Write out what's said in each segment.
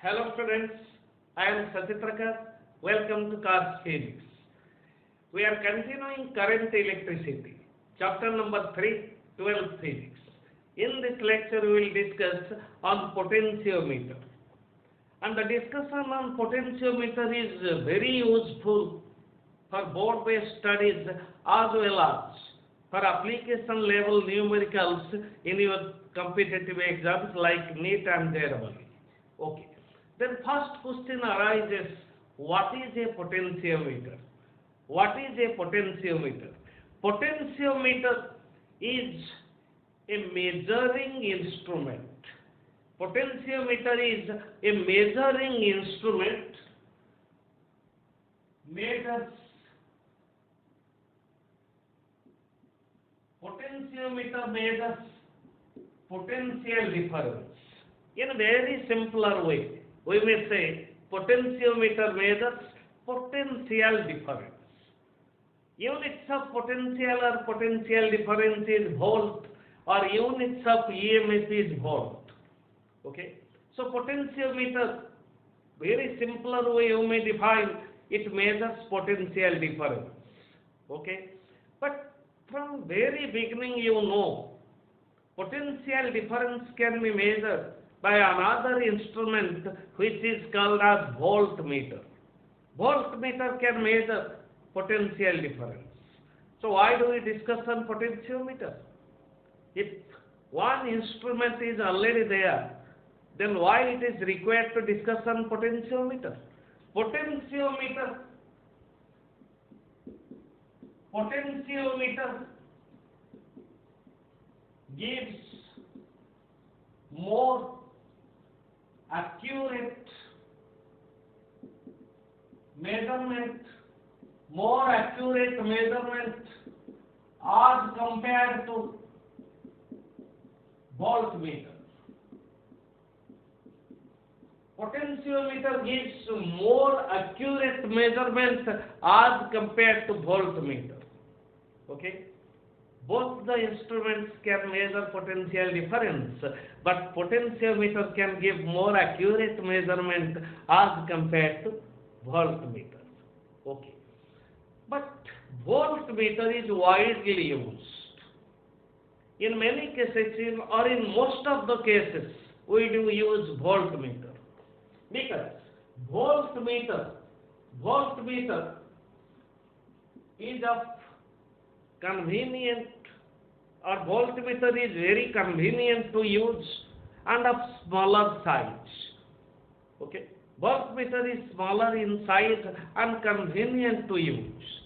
Hello students, I am Satitrakar. Welcome to Class Physics. We are continuing current electricity, chapter number 3, 12 physics. In this lecture we will discuss on potentiometer. And the discussion on potentiometer is very useful for board-based studies as well as for application level numericals in your competitive exams like NEET and JEE. Okay. Then first question arises, what is a potentiometer? What is a potentiometer? Potentiometer is a measuring instrument. Potentiometer is a measuring instrument, potentiometer measures potential difference. In a very simpler way, we may say potentiometer measures potential difference. Units of potential or potential difference is volt, or units of EMF is volt. Okay. So potentiometer, very simpler way you may define, it measures potential difference. Okay. But from very beginning you know, potential difference can be measured by another instrument which is called as voltmeter. Voltmeter can measure potential difference. So why do we discuss on potentiometer? If one instrument is already there, then why it is required to discuss on potentiometer? Potentiometer gives more accurate measurement as compared to voltmeter. Potentiometer gives more accurate measurement as compared to voltmeter. Okay? Both the instruments can measure potential difference, but potentiometer can give more accurate measurement as compared to voltmeter. Okay. But voltmeter is widely used. In many cases, or in most of the cases, we do use voltmeter. Because voltmeter is of convenient, or voltmeter is very convenient to use and of smaller size. Okay, voltmeter is smaller in size and convenient to use.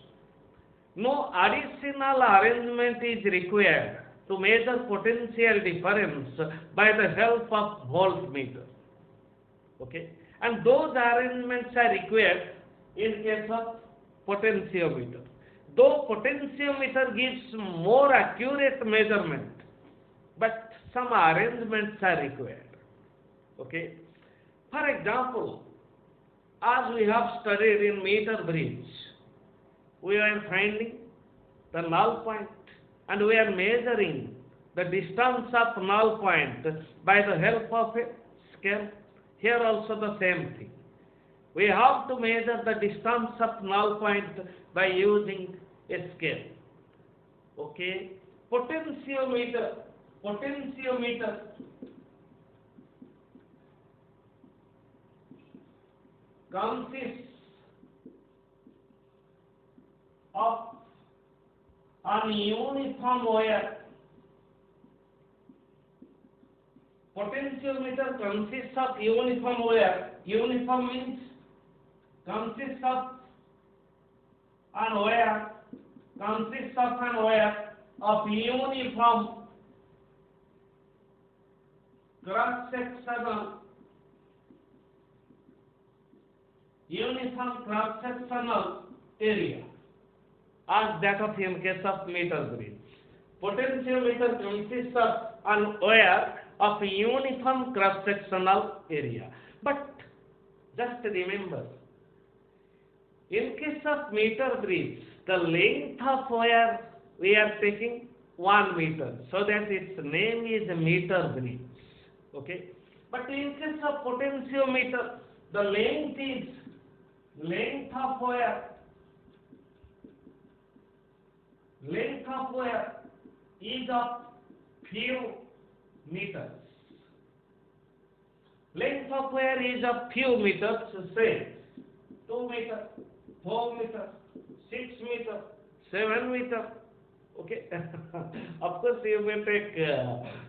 No additional arrangement is required to measure potential difference by the help of voltmeter. Okay, and those arrangements are required in case of potentiometer. Though potentiometer gives more accurate measurement, but some arrangements are required. Okay. For example, as we have studied in meter bridge, we are finding the null point and we are measuring the distance of null point by the help of a scale. Here also the same thing. We have to measure the distance of null point by using a scale. Okay. Potentiometer consists of an uniform wire. Potentiometer consists of uniform wire. Uniform means consists of an wire of uniform cross-sectional area as that of in case of meter bridge. Potentiometer consists of an wire of uniform cross-sectional area. But just remember, in case of meter bridge, the length of wire we are taking 1 meter, so that its name is meter bridge. Okay. But in case of potentiometer, the length of wire is of few meters. Length of wire is of few meters, say 2 meter, 4 meter, 6 meter, 7 meter. Okay. Of course, you may take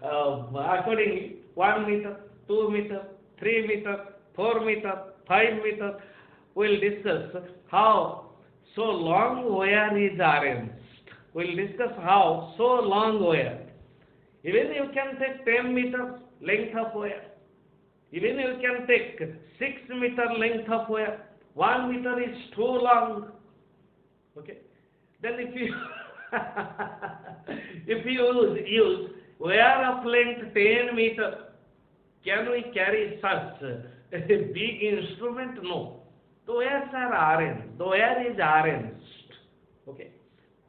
accordingly 1 meter, 2 meter, 3 meter, 4 meter, 5 meter. We'll discuss how so long wire is arranged. We'll discuss how so long wire. Even you can take 10 meter length of wire. Even you can take 6 meter length of wire. 1 meter is too long. Okay. Then if you if you use wire of length 10 meter, can we carry such a big instrument? No. The wires are arranged. The wire is arranged. Okay.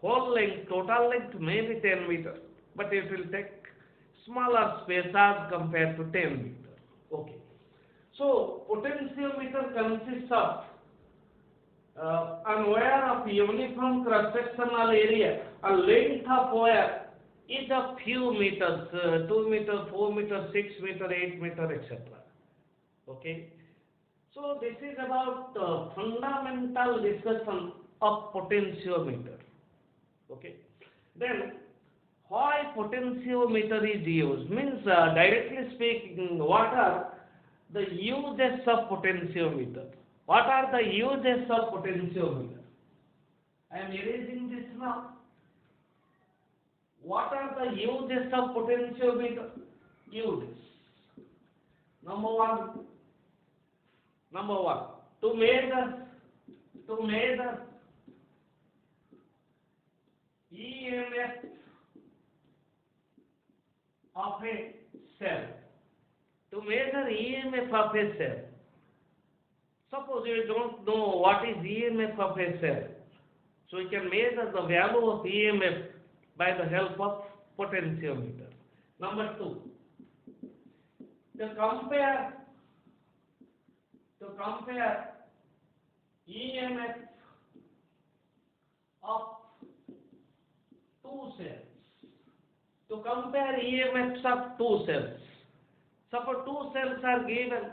Whole length, total length may be 10 meter, but it will take smaller space as compared to 10 meter. Okay. So potentiometer consists of an wire of uniform cross-sectional area. A length of wire is of few meters, 2 meter, 4 meter, 6 meter, 8 meter, etc. Okay. So this is about fundamental discussion of potentiometer. Okay. Then why potentiometer is used? Means directly speaking, what are the uses of potentiometer? What are the uses of potentiometer? I am erasing this now. What are the uses of potentiometer? Uses. Number one, to measure EMF of a cell. To measure EMF of a cell. Suppose you don't know what is EMF of a cell. So you can measure the value of EMF by the help of potentiometer. Number two, to compare EMF of two cells. To compare EMFs of two cells. Suppose two cells are given,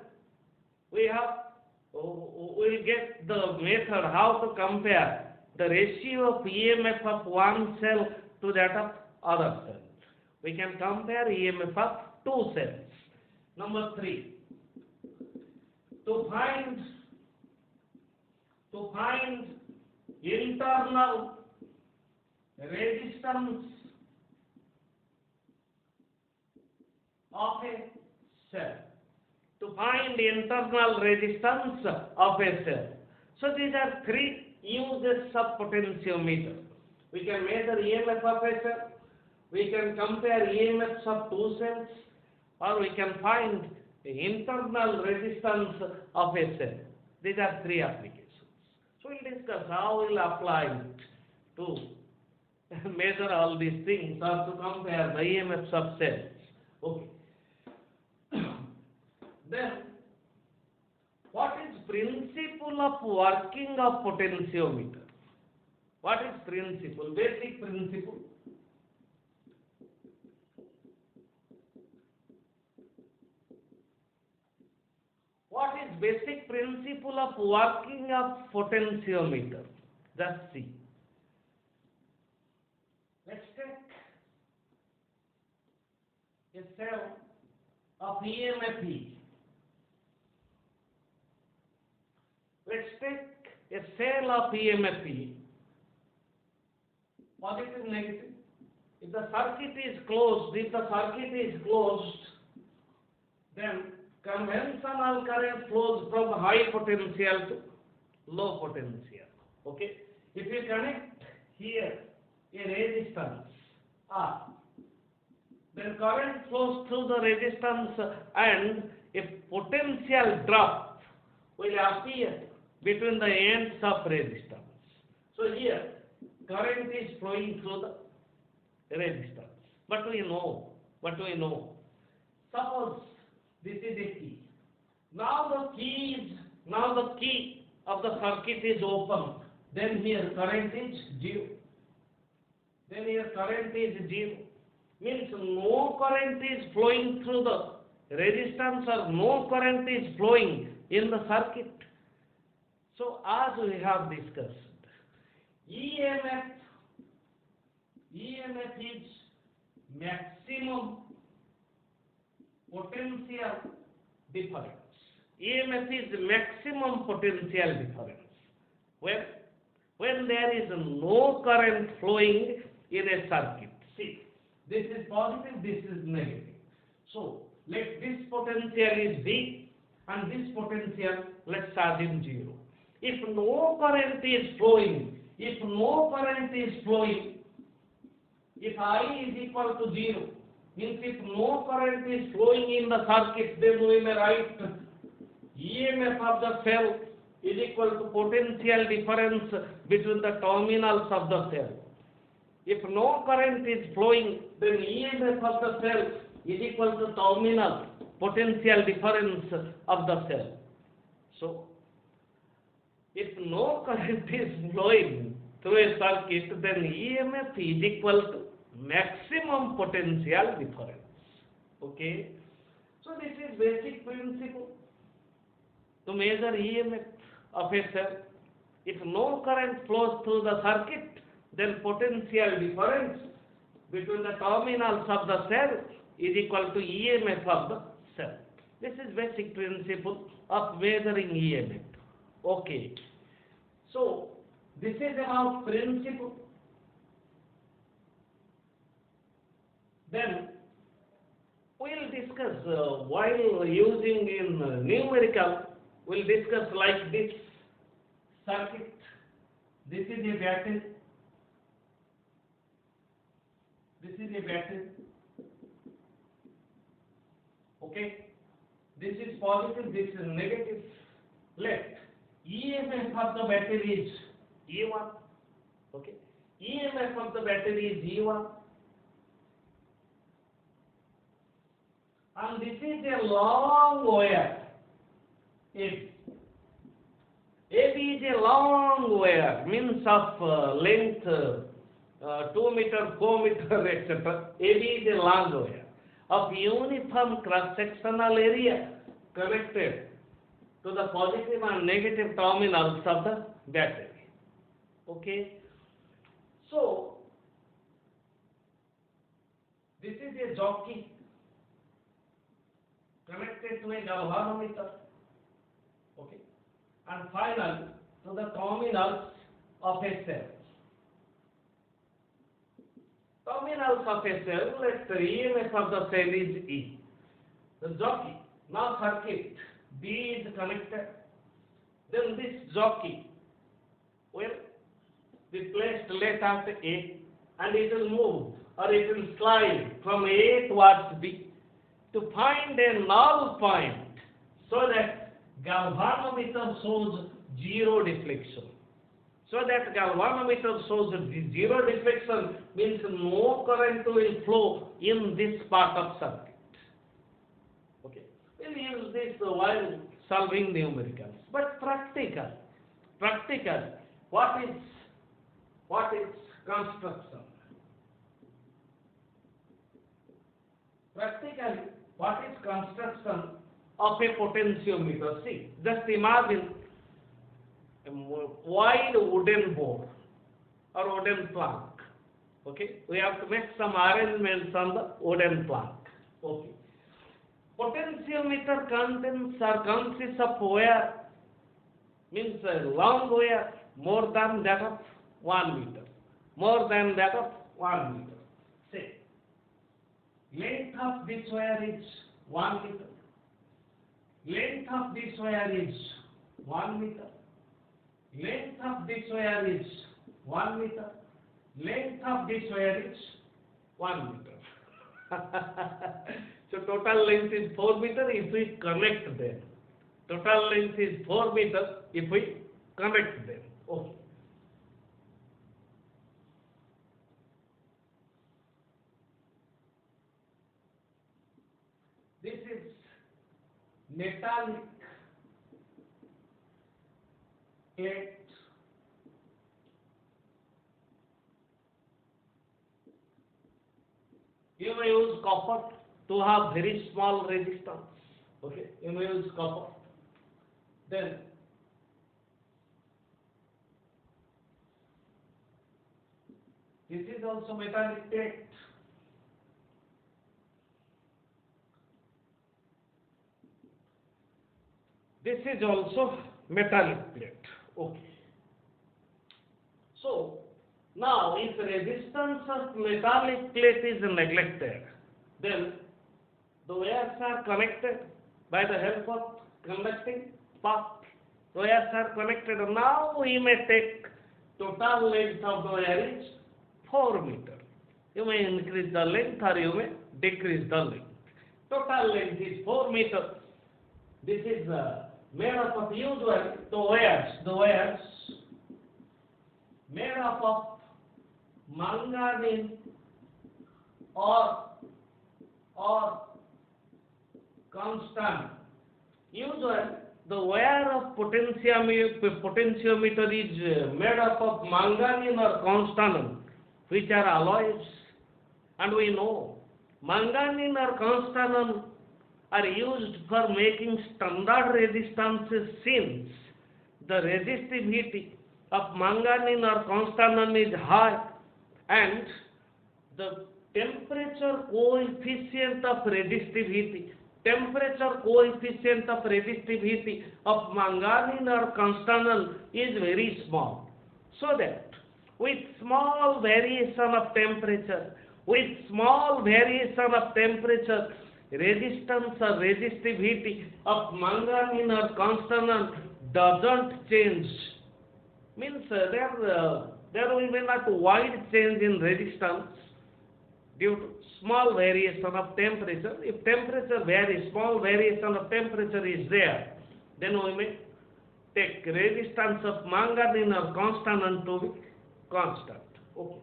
we'll get the method how to compare the ratio of EMF of one cell to that of other cell. We can compare EMF of two cells. Number three, to find internal resistance of a cell. To find internal resistance of a cell. So these are three uses of potentiometer. We can measure EMF of a cell, we can compare EMFs of two cells, or we can find the internal resistance of a cell. These are three applications. So we'll discuss how we'll apply it to measure all these things or to compare the EMFs of cells. Okay. Then, what is principle of working of potentiometer? What is principle? Basic principle. What is basic principle of working of potentiometer? Just see. Let's take a cell of EMF E. Let's take a cell of EMF E, positive, negative. If the circuit is closed, then conventional current flows from high potential to low potential. Okay. If you connect here a resistance R, then current flows through the resistance and a potential drop will appear between the ends of resistance. So here current is flowing through the resistance. But we know, suppose This is a key. Now the key of the circuit is open. Then here current is 0. Then here current is 0. Means no current is flowing through the resistance or no current is flowing in the circuit. So as we have discussed, EMF is maximum potential difference. EMF is maximum potential difference. When there is no current flowing in a circuit. See, this is positive, this is negative. So let this potential is V and this potential let's assume 0. If no current is flowing, if I is equal to 0, means if no current is flowing in the circuit, then we may write EMF of the cell is equal to potential difference between the terminals of the cell. If no current is flowing, then EMF of the cell is equal to terminal potential difference of the cell. So, if no current is flowing through a circuit, then EMF is equal to maximum potential difference. Okay? So, this is basic principle to measure EMF of a cell. If no current flows through the circuit, then potential difference between the terminals of the cell is equal to EMF of the cell. This is basic principle of measuring EMF. Okay. So, this is about principle. Then, we will discuss while using in numerical, we will discuss like this circuit. This is a battery. This is a battery. Okay. This is positive, this is negative. Let EMF of the battery is E1. Okay. EMF of the battery is E1. And this is a long wire. If AB is a long wire, means of length 2 meter, 4 meter, etc. AB is a long wire of uniform cross-sectional area connected to the positive and negative terminals of the battery. Okay. So, this is a jockey connected to a galvanometer. Okay. And finally, to the terminals of a cell. Terminals of a cell, let the EMF of the cell is E. The jockey, now circuit, B is connected. Then this jockey will be placed left at A and it will move or it will slide from A towards B to find a null point so that galvanometer shows zero deflection. So that galvanometer shows zero deflection means no current will flow in this part of circuit. Okay. We'll use this while solving numericals. But practical, what is construction? Practically, what is construction of a potentiometer? See, just imagine a wide wooden board or wooden plank. Okay, we have to make some arrangements on the wooden plank. Okay, potentiometer consists of wire, means a long wire more than that of 1 meter, more than that of 1 meter. Say, length of this wire is 1 meter. Length of this wire is 1 meter. Length of this wire is 1 meter. Length of this wire is 1 meter. So total length is 4 meter if we connect them. Total length is 4 meter if we connect them. Okay. This is metallic plate. You may use copper to have very small resistance. Okay, you may use copper. Then this is also metallic plate. This is also metallic plate. Okay. So now if resistance of metallic plate is neglected, then the wires are connected by the help of conducting path. The wires are connected. Now we may take total length of the wire is 4 meter. You may increase the length or you may decrease the length. Total length is 4 meter. This is made up of usually the wires made up of manganese or constant. Usually the wire of potentiometer is made up of manganese or constant, which are alloys, and we know manganese or constant are used for making standard resistances, since the resistivity of manganese or constant is high and the temperature coefficient of resistivity of manganese or constant is very small, so that with small variation of temperature, resistance or resistivity of manganese or constant doesn't change. Means there will be not wide change in resistance due to small variation of temperature. If temperature varies, small variation of temperature is there, then we may take resistance of manganese or constant to be constant. Okay.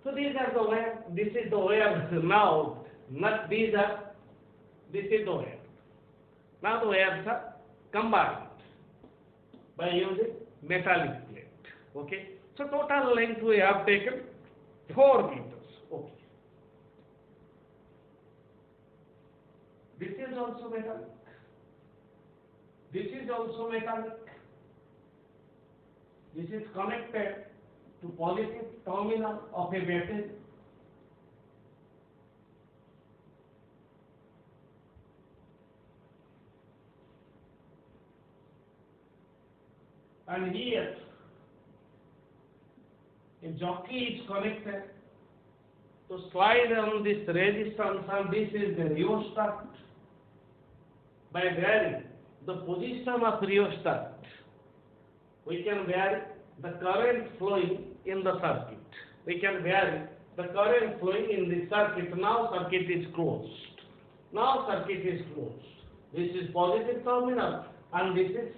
So these are the wire. This is the wire now. Not these are. This is the wire. Now the wires are combined by using metallic plate. Okay. So total length we have taken 4 meters. Okay. This is also metallic. This is also metallic. This is connected to positive terminal of a battery. And here a jockey is connected to slide on this resistance, and this is the rheostat. By varying the position of rheostat, we can vary the current flowing in the circuit. We can vary the current flowing in the circuit. Now circuit is closed. This is positive terminal and this is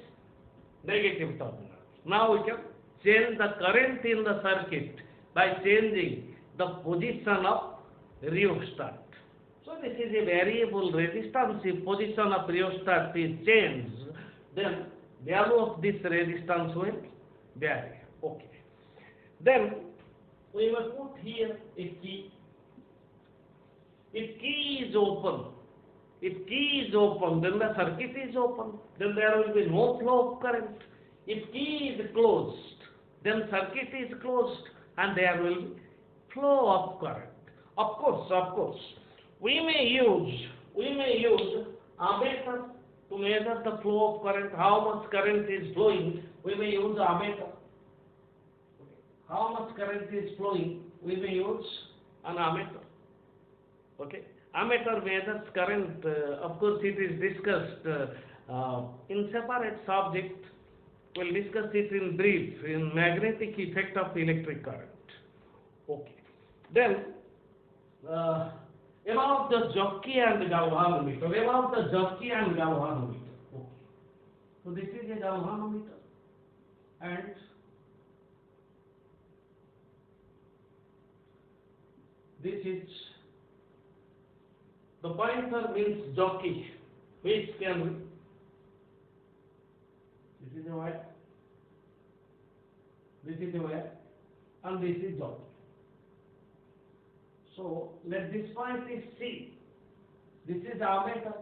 negative terminal. Now we can change the current in the circuit by changing the position of rheostat. So this is a variable resistance. If position of rheostat is changed, then value of this resistance will vary. Okay. Then we will put here a key. If key is open, then the circuit is open. Then there will be no flow of current. If key is closed, then circuit is closed and there will be flow of current. Of course, we may use ammeter to measure the flow of current. How much current is flowing? We may use ammeter. How much current is flowing? We may use an ammeter. Okay. Ammeter measures current. Of course, it is discussed in separate subject. We'll discuss it in brief in magnetic effect of electric current. Okay. Then about the jockey and galvanometer. Okay. So this is a galvanometer, and this is the pointer means jockey, which can This is a wire. This is a wire, and this is jockey. So let this point is C. This is ammeter.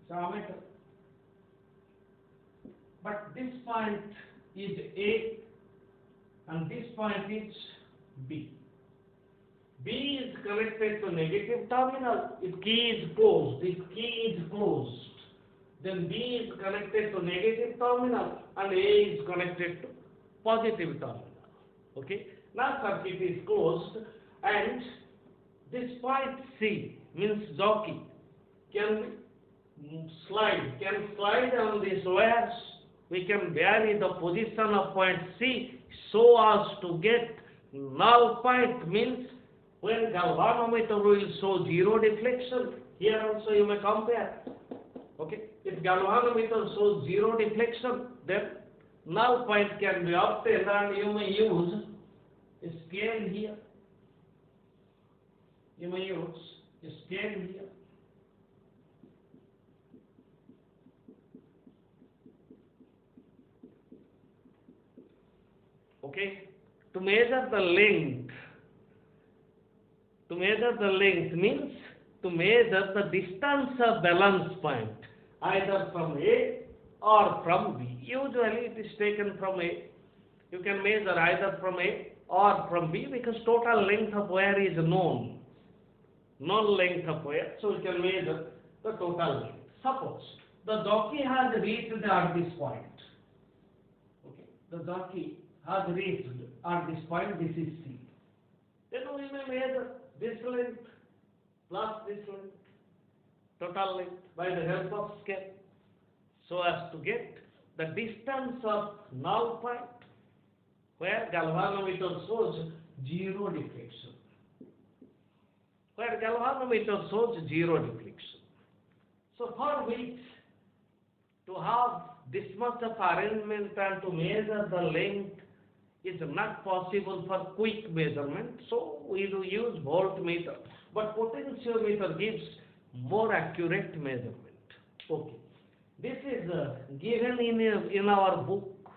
It's ammeter. But this point is A, and this point is B. B is connected to negative terminal. If key is closed, then B is connected to negative terminal and A is connected to positive terminal. Okay. Now circuit is closed, and this point C means jockey can slide on these wires. We can vary the position of point C so as to get null point, means when galvanometer will show zero deflection. Here also you may compare. Okay, if galvanometer shows zero deflection, then null point can be obtained, and you may use a scale here. You may use a scale here. Okay, to measure the length. To measure the length means to measure the distance of balance point, either from A or from B. Usually it is taken from A. You can measure either from A or from B because total length of wire is known. Known length of wire, so you can measure the total length. Suppose the jockey has reached at this point. Okay, the jockey has reached at this point. This is C. Then we may measure this length plus this length, total length, by the help of scale, so as to get the distance of null point where galvanometer shows zero deflection. Where galvanometer shows zero deflection. So for which to have this much of arrangement and to measure the length is not possible for quick measurement, so we will use voltmeter. But potentiometer gives more accurate measurement. Okay, this is given in our book.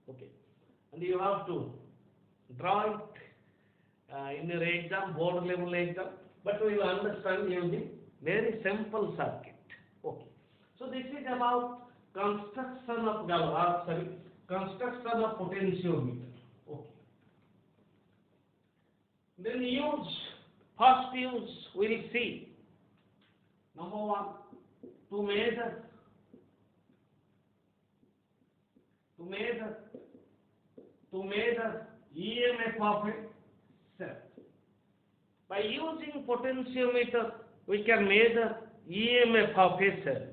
Okay, and you have to draw it in your exam, board level exam. But we will understand using very simple circuit. Okay, so this is about construction of construction of potentiometer. Okay. Then first use we will see. Number one, to measure EMF of a cell. By using potentiometer, we can measure EMF of a cell.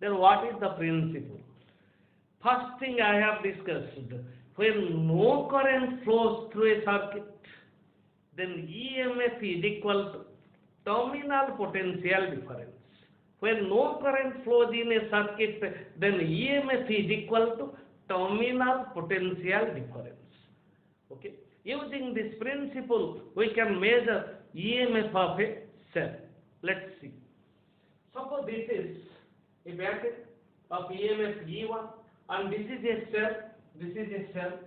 Then what is the principle? First thing I have discussed, when no current flows through a circuit, then EMF is equal to terminal potential difference. When no current flows in a circuit, then EMF is equal to terminal potential difference. Okay. Using this principle, we can measure EMF of a cell. Let's see. Suppose this is a battery of EMF E1, and this is a cell. This is a cell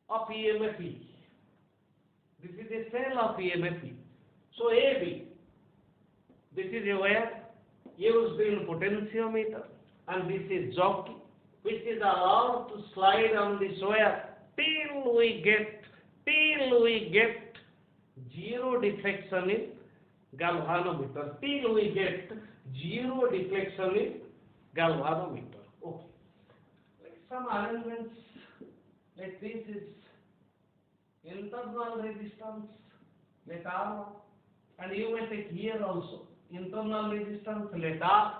of EMF E. This is a cell of EMF E. So AB, this is a wire used in potentiometer, and this is jockey, which is allowed to slide on this wire till we get zero deflection in galvanometer. Till we get zero deflection in galvanometer. Okay. Like some arrangements, like this is internal resistance, let R, and you may take here also internal resistance, let R.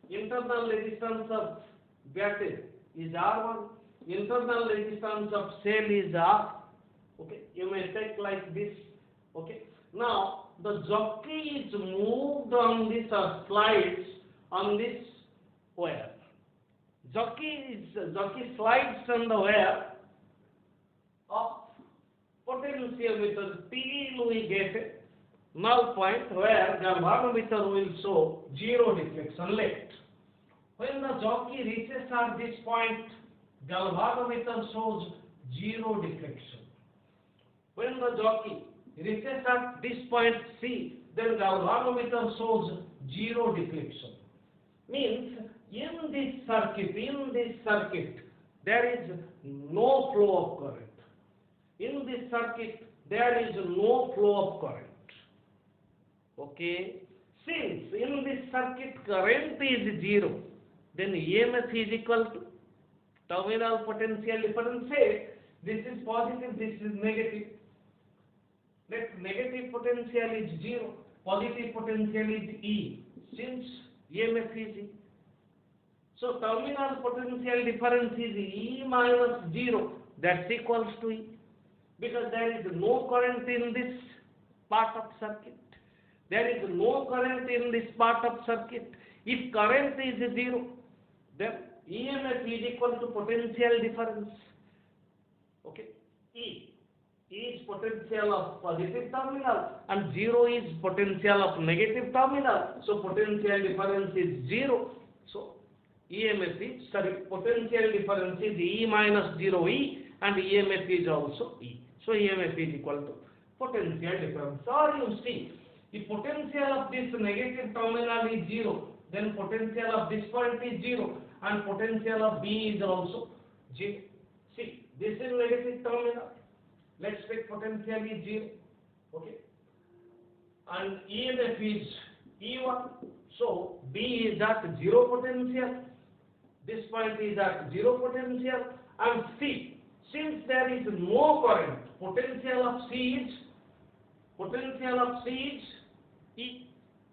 Internal resistance of battery is R1, internal resistance of cell is R. Okay, you may take like this. Okay, now the jockey is moved on this or slides on this wire. Jockey slides on the wire of potentiometer till we get a null point where galvanometer will show zero deflection left. When the jockey reaches at this point, galvanometer shows zero deflection. When the jockey reaches at this point C, then galvanometer shows zero deflection. Means in this circuit, there is no flow of current. In this circuit, there is no flow of current. Okay? Since in this circuit current is zero, then EMF is equal to terminal potential difference. Say this is positive, this is negative. Let negative potential is zero, positive potential is E, since EMF is E. So terminal potential difference is E minus 0, that's equals to E, because there is no current in this part of circuit. There is no current in this part of circuit. If current is 0, then EMF is equal to potential difference. Okay? E is potential of positive terminal and 0 is potential of negative terminal. So potential difference is 0. So potential difference is E minus 0E and EMF is also E. So EMF is equal to potential difference. Or you see, if potential of this negative terminal is 0, then potential of this point is 0 and potential of B is also 0. See, this is negative terminal. Let's take potential is 0. Okay. And EMF is E1. So B is at 0 potential. This point is at 0 potential. And C, since there is no current, potential of C is E,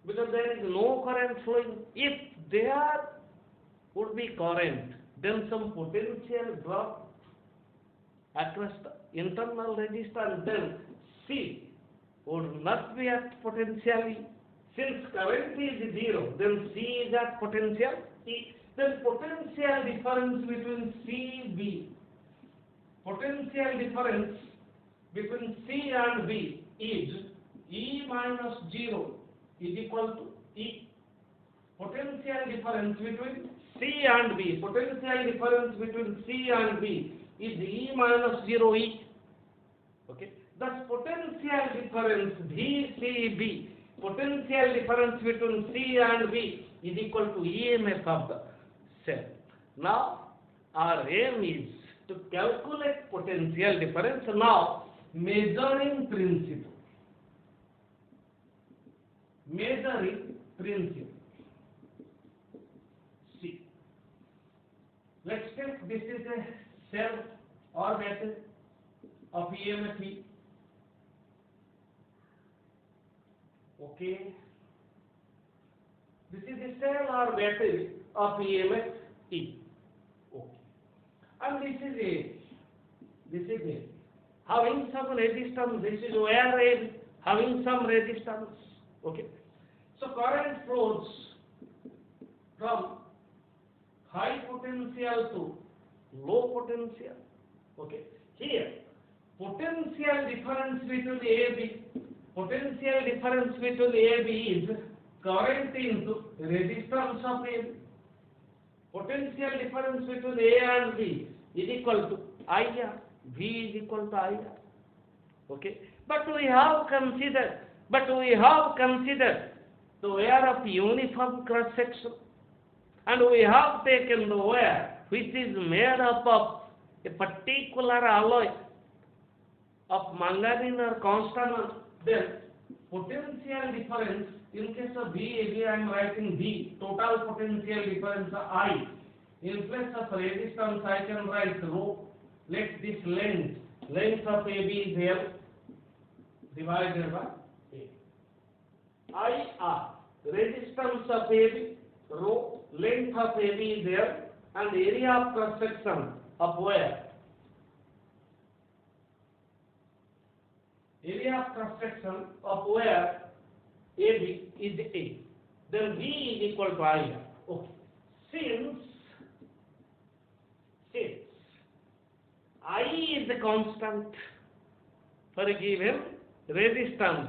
because there is no current flowing. If there would be current, then some potential drop across the internal resistance, then C would not be at potential E. Since current is 0, then C is at potential E. Then potential difference between potential difference between C and B is E minus 0 is equal to E. Potential difference between C and B, is E minus 0E. Okay. Thus potential difference VCB, potential difference between C and B is equal to EMF of the cell. Now our aim is to calculate potential difference. Now measuring principle. See, let's take this is a cell or battery of EMF E. Okay, this is a cell or battery of EMF E. Okay, and this is a having some resistance. This is wire A having some resistance. Okay, so current flows from high potential to low potential. Okay, here potential difference between AB is current into resistance of AB. Potential difference between A and B is equal to IR. V is equal to IR. Okay, but we have considered the wire of uniform cross section, and we have taken the wire which is made up of a particular alloy of manganese or constant. Then potential difference in case of VAB, I am writing V, total potential difference I. In place of resistance I can write rho. Let this length of AB is L divided by A. IR, resistance of AB, rho, length of AB is L, and area of cross section of wire. Area of cross section of wire AB is A. Then V is equal to IR. Okay. Since I is the constant for a given resistance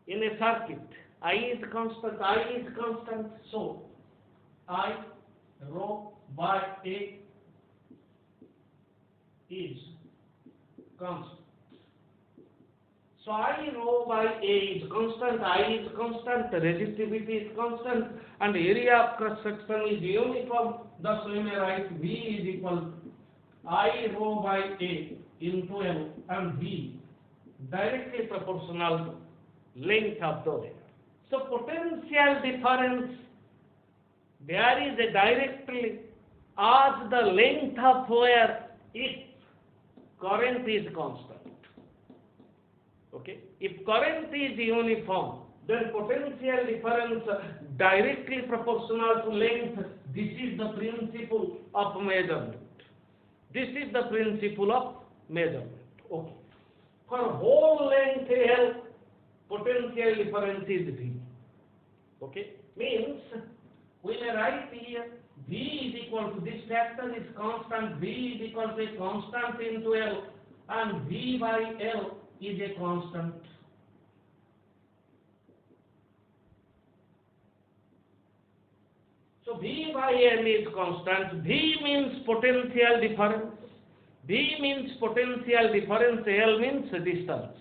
in a circuit, I is constant. So I rho by A is constant. So I rho by A is constant, I is constant, resistivity is constant, and area of cross section is uniform. Thus we may write V is equal to I rho by A into L, and V directly proportional to length of the wire. So potential difference varies directly as the length of wire if current is constant. Okay, if current is uniform, then potential difference directly proportional to length. This is the principle of measurement. This is the principle of measurement. Okay. For whole length L, potential difference is V. Okay, means we may write here V is equal to, this factor is constant, V is equal to a constant into L, and V by L is a constant. So V by L is constant. V means potential difference. V means potential difference. L means distance.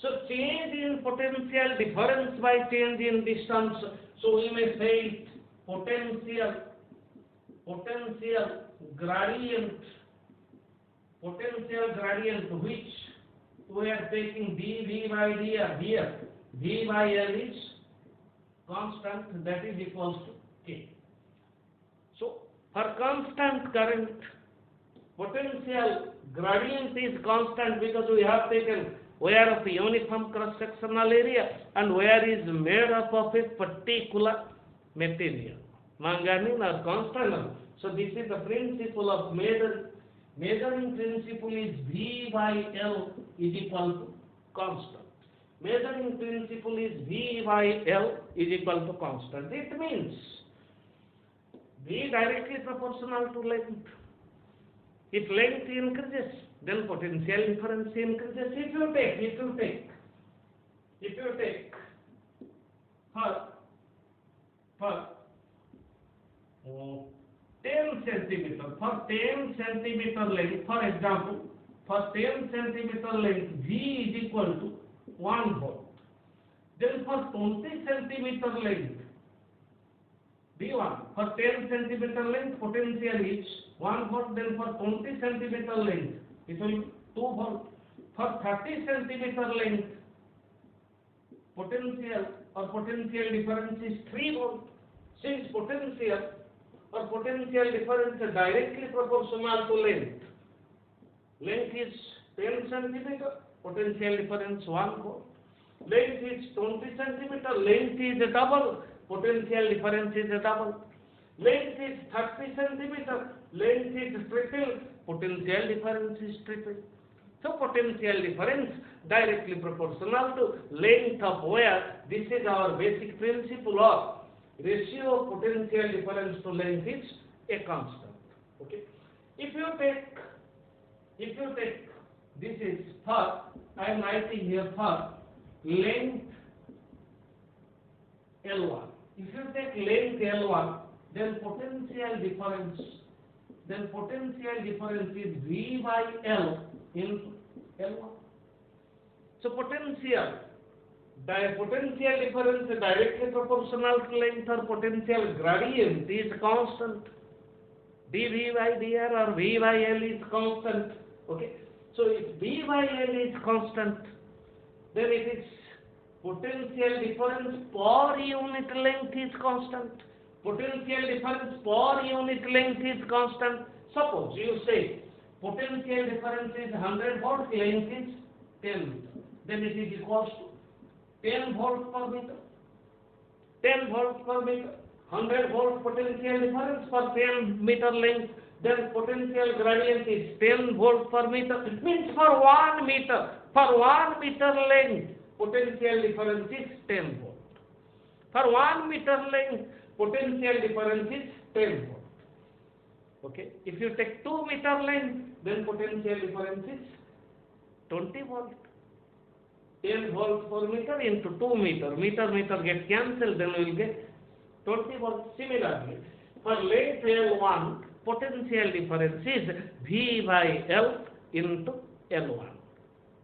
So change in potential difference by change in distance. So we may say potential gradient, which we are taking dV by dr here. V by L is constant, that is equals to K. So for constant current, potential gradient is constant because we have taken wire of uniform cross-sectional area and wire is made up of a particular material. Manganese or constant. So this is the principle of measuring. Measuring principle is V by L is equal to constant. Measuring principle is V by L is equal to constant. It means V directly proportional to length. If length increases, then potential difference increases. If you take for 10 centimeter, for 10 centimeter length, for example, for 10 centimeter length, V is equal to 1 volt. Then for 20 centimeter length, V1, for 10 centimeter length, potential is 1 volt. Then for 20 centimeter length, it will be 2 volt. For 30 centimeter length, potential difference is 3 volt. Since potential difference is directly proportional to length. Length is 10 centimeter, potential difference 1 volt. Length is 20 centimeter, length is a double, potential difference is a double. Length is 30 centimeter, length is triple, potential difference is triple. So potential difference directly proportional to length of wire. This is our basic principle of ratio of potential difference to length is a constant. Okay. If you take this is for, I am writing here for length L1. If you take length L1, then potential difference is V by L into L1. So potential difference is directly proportional to length, or potential gradient is constant. dV by dr or V by L is constant. Okay. So if V by L is constant, then it is potential difference per unit length is constant. Potential difference per unit length is constant. Suppose you say potential difference is 100 volt, length is 10 meter. Then it is equals to 10 volt per meter. 10 volt per meter. 100 volt potential difference for 10 meter length. Then potential gradient is 10 volt per meter. It means for 1 meter length, potential difference is 10 volt. For 1 meter length, potential difference is 10 volt. Okay. If you take 2 meter length, then potential difference is 20 volt. 10 volts per meter into 2 meter. Meter gets cancelled, then we will get 20 volts. Similarly, for length L1, potential difference is V by L into L1.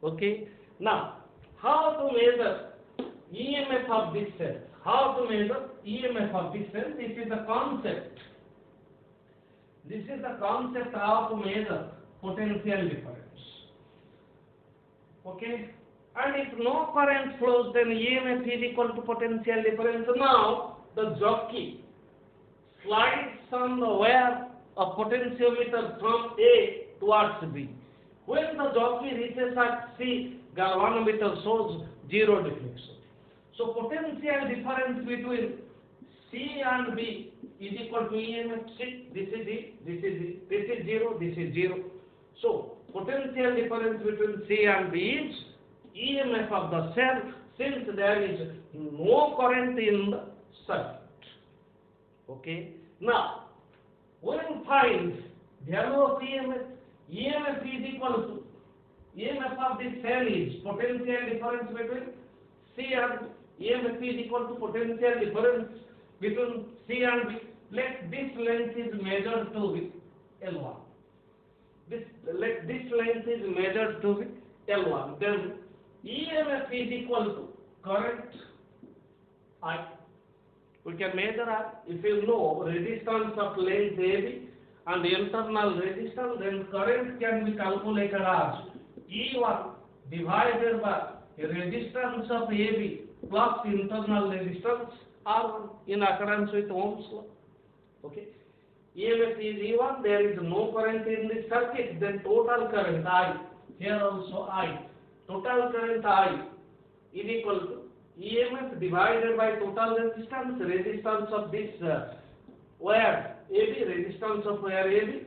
Okay. Now, how to measure EMF of this cell? How to measure EMF of this cell? This is the concept. This is the concept how to measure potential difference. Okay. And if no current flows, then EMF is equal to potential difference. Now, the jockey slides on the wire of potentiometer from A towards B. When the jockey reaches at C, galvanometer shows zero deflection. So, potential difference between C and B is equal to EMF. See, this is E, this is E, this is 0, this is 0. So, potential difference between C and B is EMF of the cell, since there is no current in the circuit. Okay. Now, when find value of EMF, EMF is equal to EMF of the cell is potential difference between C and B. EMF is equal to potential difference between C and B. Let this length is measured to be L1. Let this length is measured to be L1. Then EMF is equal to current I. We can measure I. If you know resistance of length AB and internal resistance, then current can be calculated as E1 divided by resistance of AB plus internal resistance R1 in accordance with Ohm's law. Okay. EMF is E1, there is no current in the circuit, then total current I, here also I. Total current I is equal to EMF divided by total resistance of this wire AB, resistance of wire AB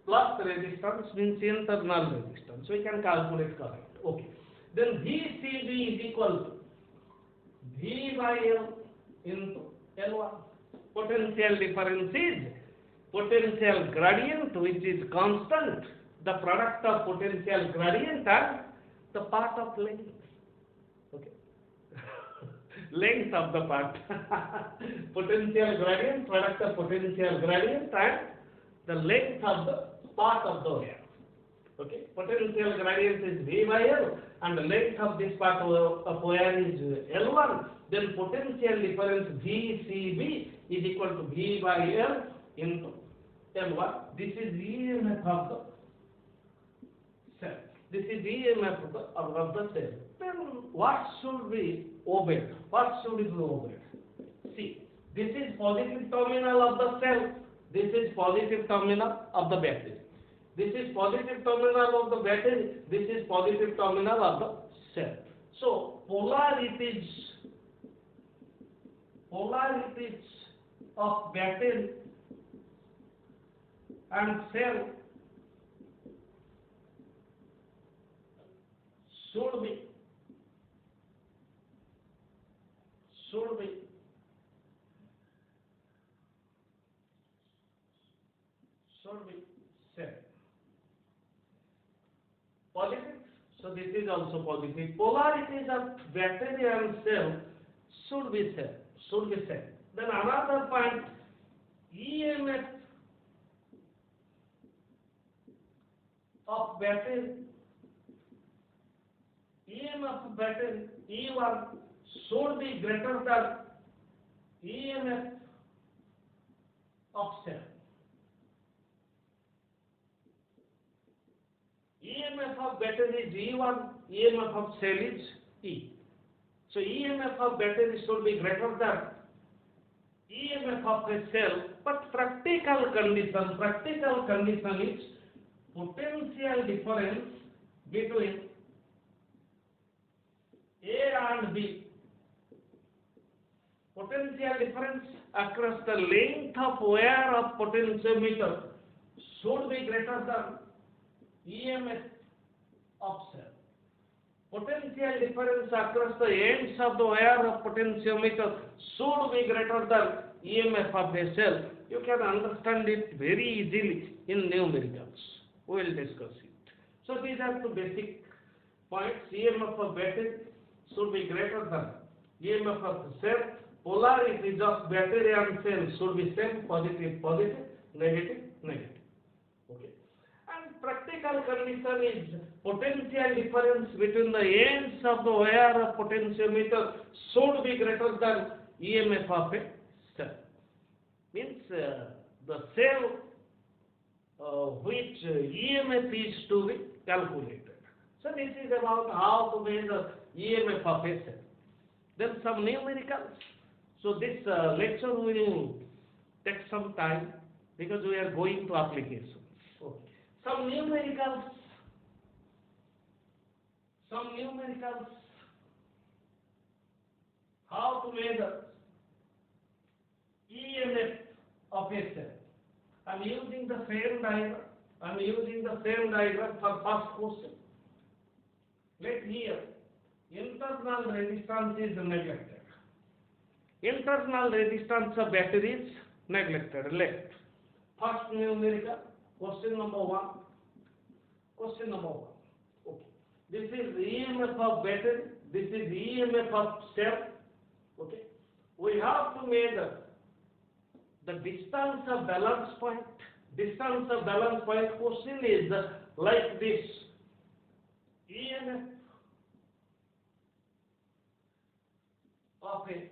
plus resistance means internal resistance. We can calculate current. Okay. Then VCB is equal to V by L into L1. Potential difference is potential gradient, which is constant, the product of potential gradient and the part of length. Okay. Length of the part. Potential gradient, product of potential gradient and the length of the part of the wire. Okay. Potential gradient is V by L and the length of this part of wire is L1. Then potential difference VCB is equal to V by L into L1. This is EMF of the cell. This is EMF of the cell. Then what should be obeyed? What should be obeyed? See, this is positive terminal of the cell. This is positive terminal of the battery. This is positive terminal of the battery. This is positive terminal of the cell. So polarities of battery and cell should be same. Positive. So this is also positive. Polarities of battery and cell should be same. Then another point, EMF of battery, E1 should be greater than EMF of cell. EMF of battery is E1, EMF of cell is E. So EMF of battery should be greater than EMF of a cell, but practical condition is potential difference between A and B. Potential difference across the length of wire of potentiometer should be greater than EMF of cell. Potential difference across the ends of the wire of potentiometer should be greater than EMF of a cell. You can understand it very easily in numericals. We will discuss it. So these are the basic points. EMF of battery should be greater than EMF of the cell polarities of battery and cell should be same, positive, positive, negative, negative. Okay. And practical condition is potential difference between the ends of the wire of potentiometer should be greater than EMF of a cell. Means the cell which EMF is to be calculated. So this is about how to measure EMF of a cell. Then some numericals. So this lecture will take some time because we are going to applications. Okay. Some numericals. How to measure EMF of a cell. I am using the same diagram. For first question. Let here internal resistance is neglected. Internal resistance of battery is neglected. Left. First numerical, question number 1. Okay. This is EMF of battery. This is EMF of cell. Okay. We have to measure the distance of balance point. Distance of balance point question is like this. EMF of a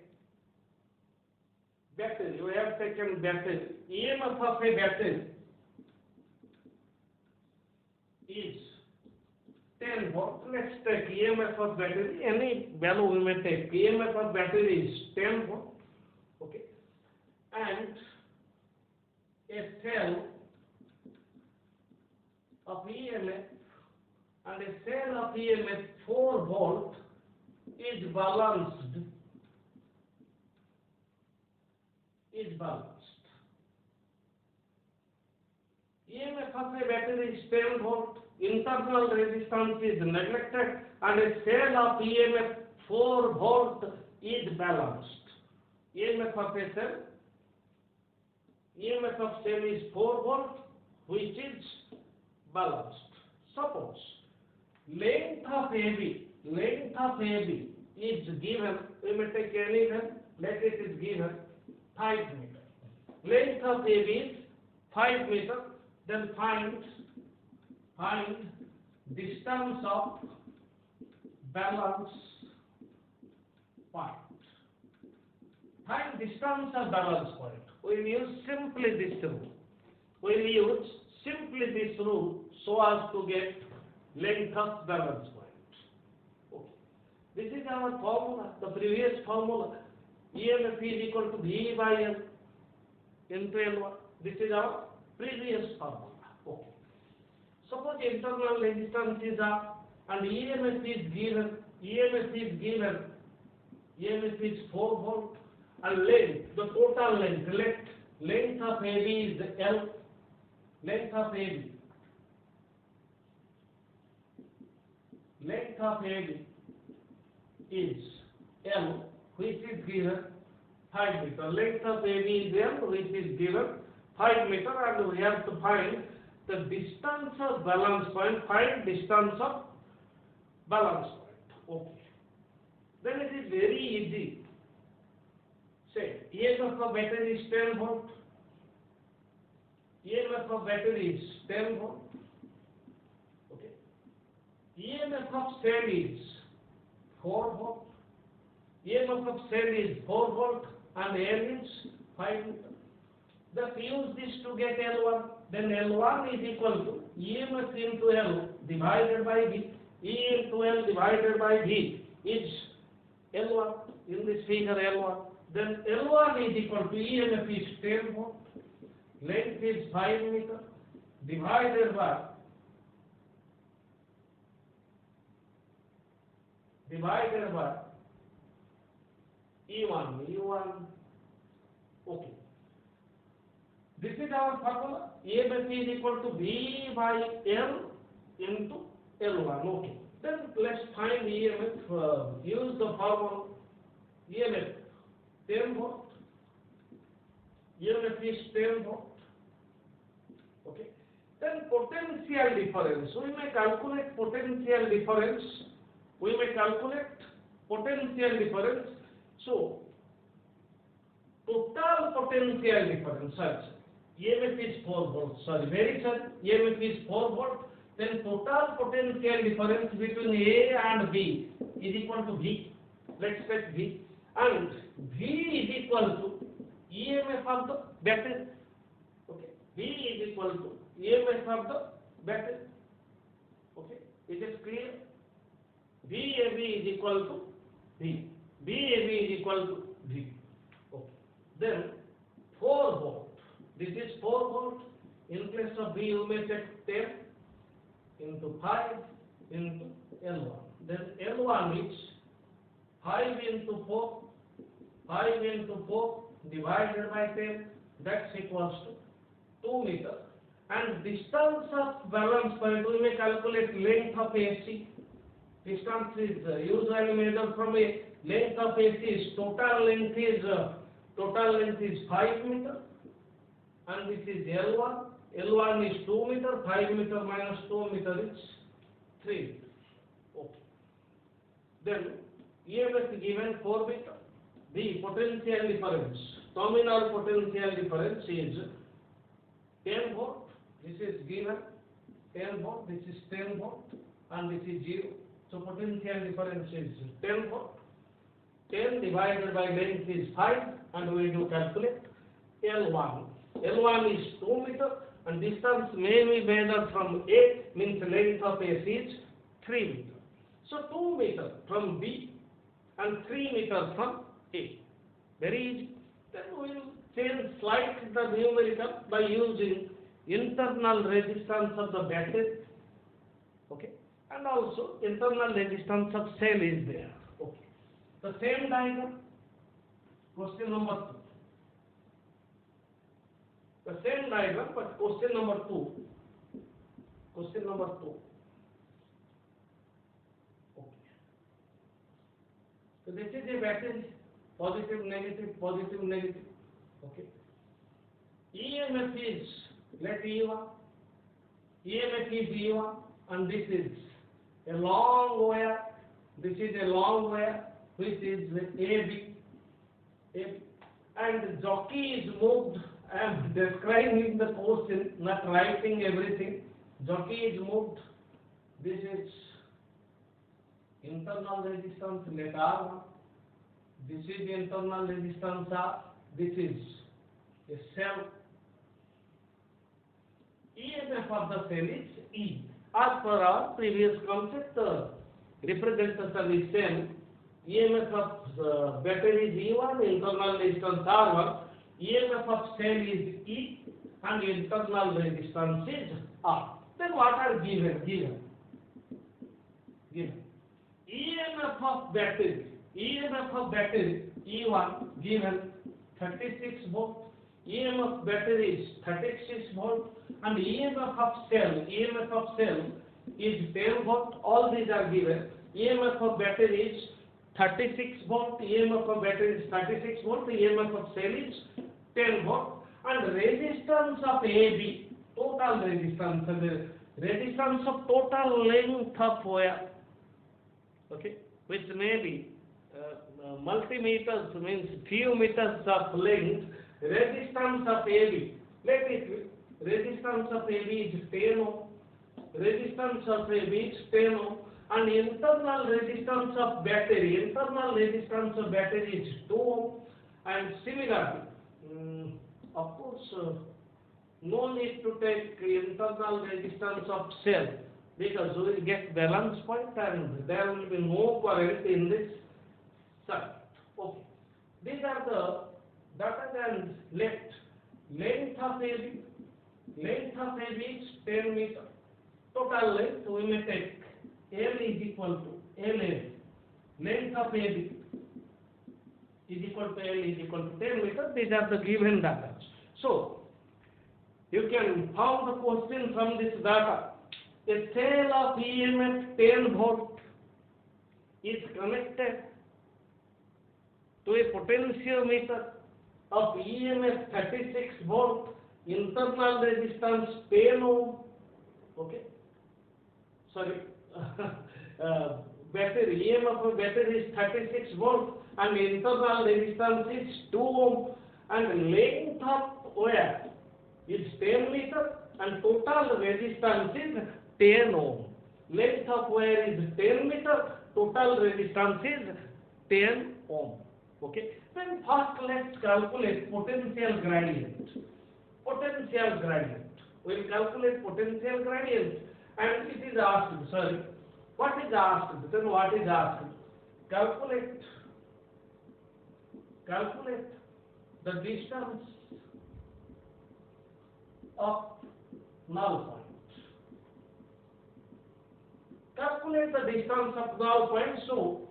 battery. We have taken battery. EMF of a battery is 10 volt. Let's take EMF of battery. Any value we may take. EMF of battery is 10 volt. Okay. And a cell of EMF and a cell of EMF 4 volt is balanced. EMF of a battery is 10 volt. Internal resistance is neglected, and a cell of EMF 4 volt is balanced. EMF of a cell. EMF of cell is 4 volt, which is balanced. Suppose length of AB is given. We may take any one. Let it is given 5 meter. Length of AB is 5 meter. Then find distance of balance point. Find distance of balance point. We will use simply this rule. So as to get length of balance point. Okay. This is our formula, the previous formula. EMF is equal to V by L into L1. This is our previous formula. Okay. Suppose internal resistance is up and EMF is given. EMF is 4 volt and length, the total length of AB is L. Length of AB is L, which is given 5 meter. Length of AB is L, which is given 5 meter, and we have to find the distance of balance point. Find distance of balance point. Okay. Then it is very easy. Say EMF of battery is 10 volt. EMF of battery is 10 volt. Okay. EMF of cell is 4 volt. EMF of cell is 4 volt and L is 5 meter. Just use this to get L1. Then L1 is equal to EMF into L divided by V. E into L divided by V is L1. In this figure L1. Then L1 is equal to EMF is 10 volt. Length is 5 meter divided by E1. Okay. This is our formula. EMF is equal to V by L into L1. Okay. Then let's find EMF. Use the formula. EMF 10 volt. EMF is 10 volt. Okay. Then potential difference. We may calculate potential difference. So total potential difference, EMF is 4 volts, EMF is 4 volt, then total potential difference between A and B is equal to V. Let's take V. And V is equal to EMF of the battery. Okay. V is equal to EMF of the battery. Okay. Is it clear? VAB is equal to V. VAB is equal to V. Okay. Then 4 volt. This is 4 volt. In place of V, you may take 10 into 5 into L1. Then L1 is 5 into 4. 5 into 4 divided by 10. That's equals to 2 meter. And distance of balance point, we may calculate length of AC. Distance is usually measured from a length of AC is total length is 5 meter, and this is L1. L1 is 2 meter. 5 meter minus 2 meter is 3 meter. Okay. Then EMF is given 4 meter. The potential difference, terminal potential difference is 10 volt. This is given 10 volt. This is 10 volt, and this is 0. So potential difference is 10 volt. 10 divided by length is 5, and we do calculate L1. L1 is 2 meter, and distance may be measured from A, means length of AC is 3 meter. So 2 meter from B and 3 meter from A. Very easy. Then we will change slightly the numerical by using internal resistance of the battery. Okay. And also internal resistance of cell is there. Okay. The same diagram. Question number 2. The same diagram, but question number 2. Question number 2. Okay. So this is a battery. Positive, negative, positive, negative. Okay. EMF is, let E1. EMF is E1, and this is a long wire. This is a long wire, which is AB. And the jockey is moved. I am describing the question, not writing everything. Jockey is moved. This is internal resistance, let R1. This is the internal resistance R. This is a cell. EMF of the cell is E. As per our previous concept, representation is same. EMF of the battery is E1, internal resistance R1. EMF of cell is E, and internal resistance is R. Then what are given? EMF of battery. EMF of battery E1 given 36 volt. EMF battery is 36 volt, and EMF of cell is 10 volt. All these are given. EMF of battery is 36 volt. EMF of battery is 36 volt. EMF of cell is 10 volt. And resistance of AB, total resistance, the resistance of total length of wire. Okay, which may be multimeters, means few meters of length. Resistance of AB, let it be, resistance of AB is 10 ohm. Resistance of AB is 10 ohm. And internal resistance of battery is 2 ohm. And similarly, of course, no need to take internal resistance of cell, because we will get balance point and there will be no current in this circuit. Okay. These are the data, and length of AB. Length of AB is 10 meter. Total length, we may take L is equal to LA. Length of AB is equal to L is equal to 10 meter. These are the given data. So, you can found the question from this data. A cell of EMF 10 volt is connected to a potentiometer of EMF 36 volt, internal resistance 10 ohm. Okay. Sorry. EMF of battery is 36 volt, and internal resistance is 2 ohm, and length of wire is 10 meter and total resistance is 10 ohm. Length of wire is 10 meter, total resistance is 10 ohm. Okay. Then first let's calculate potential gradient. Potential gradient. We'll calculate potential gradient, and it is asked, sorry, what is asked? Then what is asked? Calculate the distance of null point. Calculate the distance of null point. So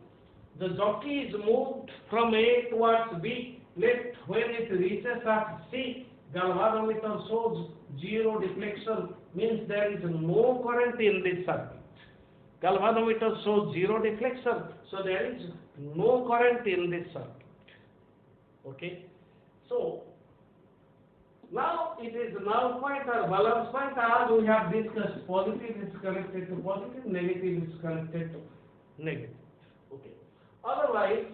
the jockey is moved from A towards B. Let when it reaches at C, galvanometer shows zero deflection, means there is no current in this circuit. Galvanometer shows zero deflection, so there is no current in this circuit. Okay. So now it is null point or balance point, as we have discussed. Positive is connected to positive, negative is connected to negative. Okay. Otherwise,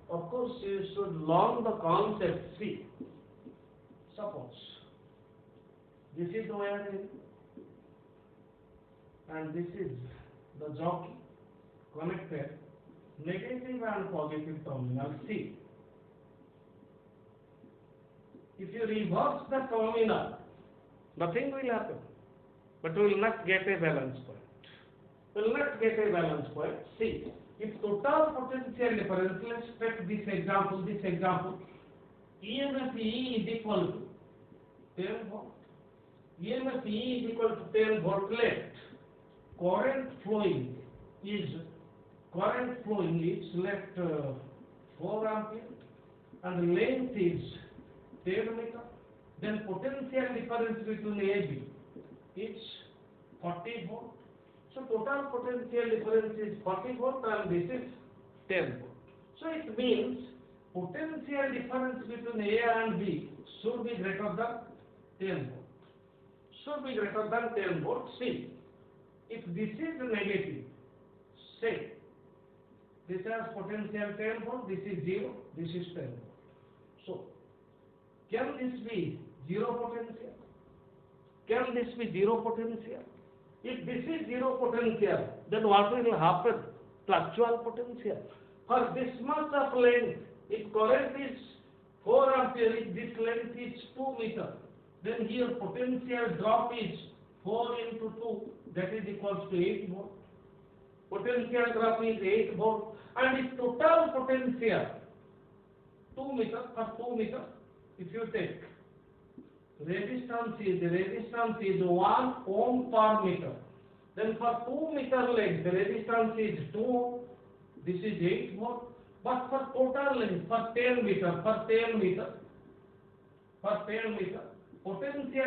of course, you should learn the concept. See, suppose this is the wire and this is the jockey connected negative and positive terminal C. If you reverse the terminal, nothing will happen, but we will not get a balance point. We will not get a balance point. See, if total potential difference, let's take this example, EMF E is equal to 10 volt. EMF E is equal to 10 volt. Let current flowing is let 4 ampere and length is 10 meter. Then potential difference between AB is 40 volt. So total potential difference is 40 volt and this is 10 volt. So it means potential difference between A and B should be greater than 10 volt. Should be greater than 10 volt. See, if this is negative, say this has potential 10 volt, this is 0, this is 10 volt. So can this be zero potential? Can this be zero potential? If this is zero potential, then what will happen? Fluctual potential. For this much of length, if current is 4 ampere, if this length is 2 meter, then here potential drop is 4 into 2, that is equals to 8 volt. Potential drop is 8 volt, and if total potential 2 meter, for 2 meter, if you take resistance is 1 ohm per meter. Then for 2 meter length, the resistance is 2 ohm. This is 8 volt. But for total length, for 10 meter, potential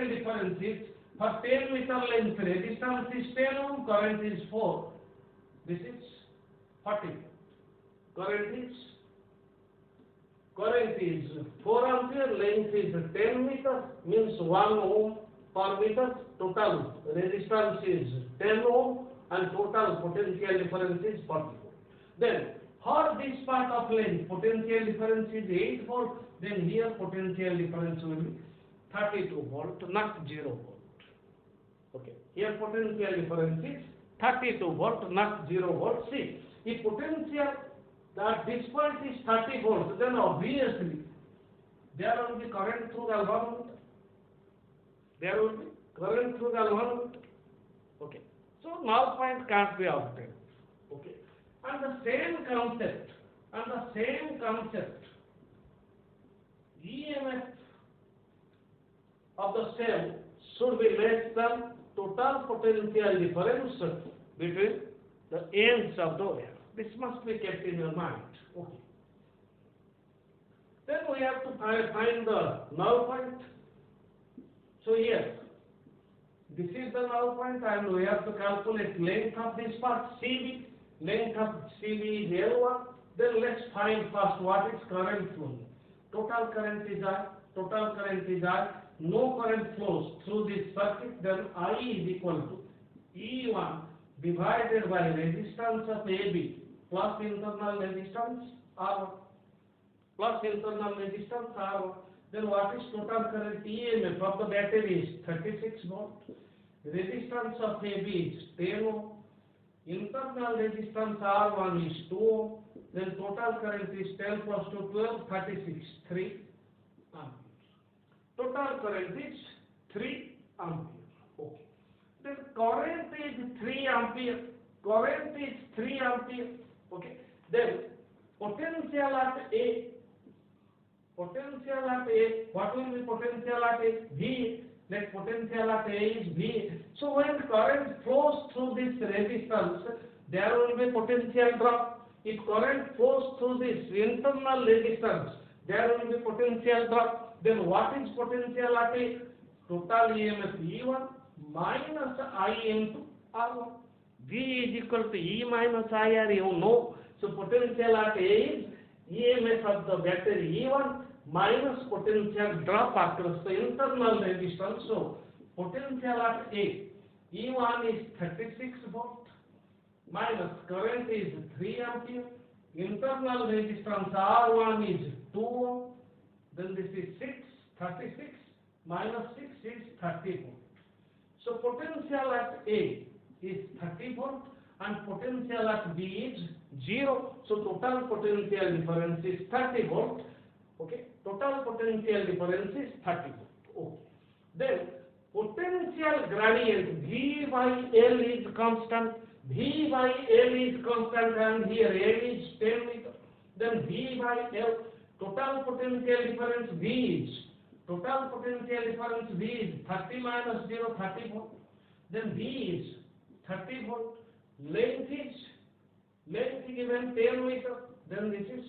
difference is for 10 meter length, resistance is 10 ohm, current is 4. This is 40. Current is 4 ampere, length is 10 meter, means 1 ohm per meter, total resistance is 10 ohm, and total potential difference is 40 volt. Then, for this part of length, potential difference is 8 volt, then here potential difference will be 32 volt, not 0 volt. Okay, here potential difference is 32 volt, not 0 volt. See, if potential that this point is 30 volts, then obviously there will be current through galvanometer. Okay. So null point can't be obtained. Okay. And the same concept, EMF of the cell should be less than total potential difference between the ends of the wire. This must be kept in your mind. Okay. Then we have to find the null point. So here, this is the null point, and we have to calculate length of this part, CB. Length of CB is L1. Then let's find first what is current flowing. Total current is I. No current flows through this circuit. Then I is equal to E1 divided by resistance of AB plus internal resistance R1. plus internal resistance R1. Then what is total current EMF of the battery is 36 volt. Resistance of AB is 10 ohm. Internal resistance R1 is 2 ohm. Then total current is 10 plus 2, 12, 36, 3 amperes. Total current is 3 amperes. Okay. Then current is 3 ampere. Current is 3 ampere. Okay. Then potential at A. Potential at A. What will be potential at A? V. Let potential at A is V. So when current flows through this resistance, there will be potential drop. If current flows through this internal resistance, there will be potential drop. Then what is potential at A? Total EMF E1 minus I into R1. V is equal to E minus IR, you know. So potential at A is EMF of the battery E1 minus potential drop across the internal resistance. So potential at A, E1 is 36 volt minus current is 3 ampere. Internal resistance R1 is 2 ohm. Then this is 36 minus 6 is 30 volt. So potential at A is 30 volt and potential at B is 0. So total potential difference is 30 volt. Okay, total potential difference is 30 volt. Okay. Then potential gradient V by L is constant. V by L is constant and here L is 10 meter. Then V by L, total potential difference V is, total potential difference V is 30 minus 0, 30 volt. Then V is 30 volt. Length given 10 meter. Then this is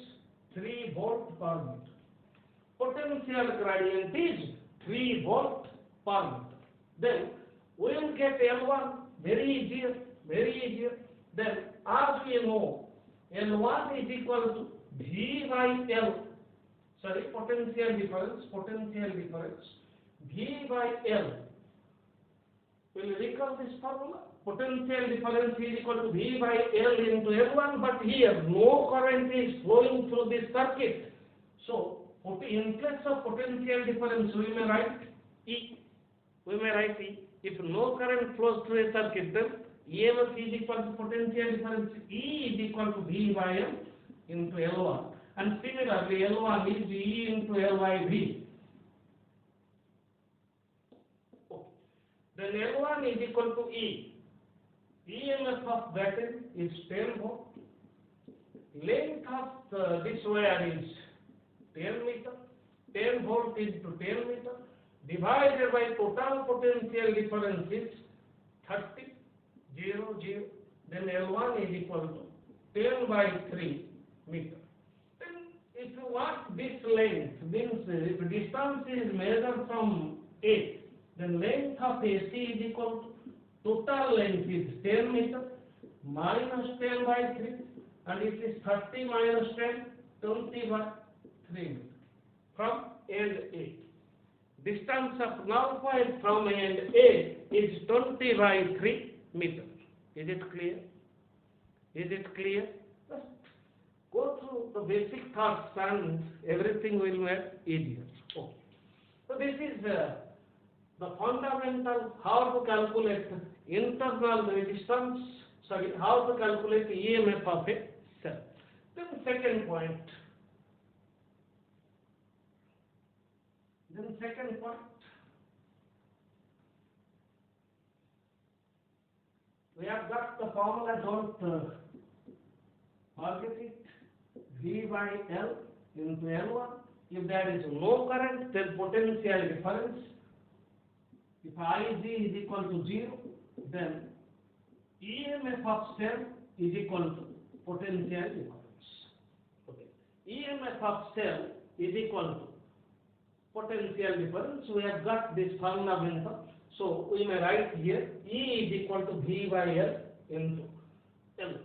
3 volt per meter. Potential gradient is 3 volt per meter. Then we will get L1 very easier. Then as we know, L1 is equal to V by L. Sorry, potential difference. V by L. Will you recall this formula? Potential difference is equal to V by L into L1, but here no current is flowing through this circuit. So in place of potential difference, we may write E. If no current flows through a circuit, then EMF is equal to potential difference E is equal to V by L into L1. And similarly, L1 is E into L by V. Okay. Then L1 is equal to E. EMF of battery is 10 volt. Length of this wire is 10 meter. 10 volt into 10 meter divided by total potential difference is 30, 0, 0. Then L1 is equal to 10 by 3 meter. Then if you want this length, means if distance is measured from A, then length of AC is equal to total length is 10 meter minus 10 by 3, and it is 30 minus 10, 20 by 3 meter from end A. Distance of null point from end A is 20 by 3 meter. Is it clear? Just go through the basic thoughts and everything will make easier. Okay. So this is the fundamental how to calculate internal resistance, how to calculate EMF of a cell. Then second point. We have got the formula, don't forget it. V by L into L1. If there is no current, then potential difference. If Ig is equal to 0, then EMF of cell is equal to potential difference. Okay. EMF of cell is equal to potential difference. We have got this fundamental. So we may write here E is equal to V by L into L.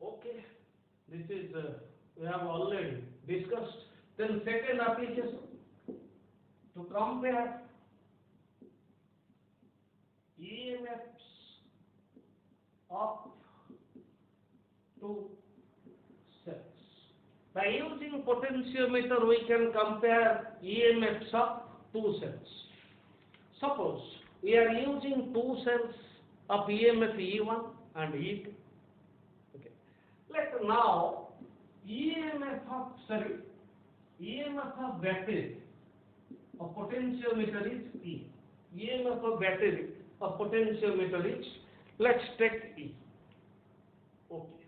Okay. This is we have already discussed. Then second application, to compare EMFs of two By using potentiometer, we can compare EMFs of two cells. Suppose we are using two cells of EMF E1 and E2. Okay. Let now EMF of battery of potentiometer is E. EMF of battery of potentiometer is, let's take E. Okay.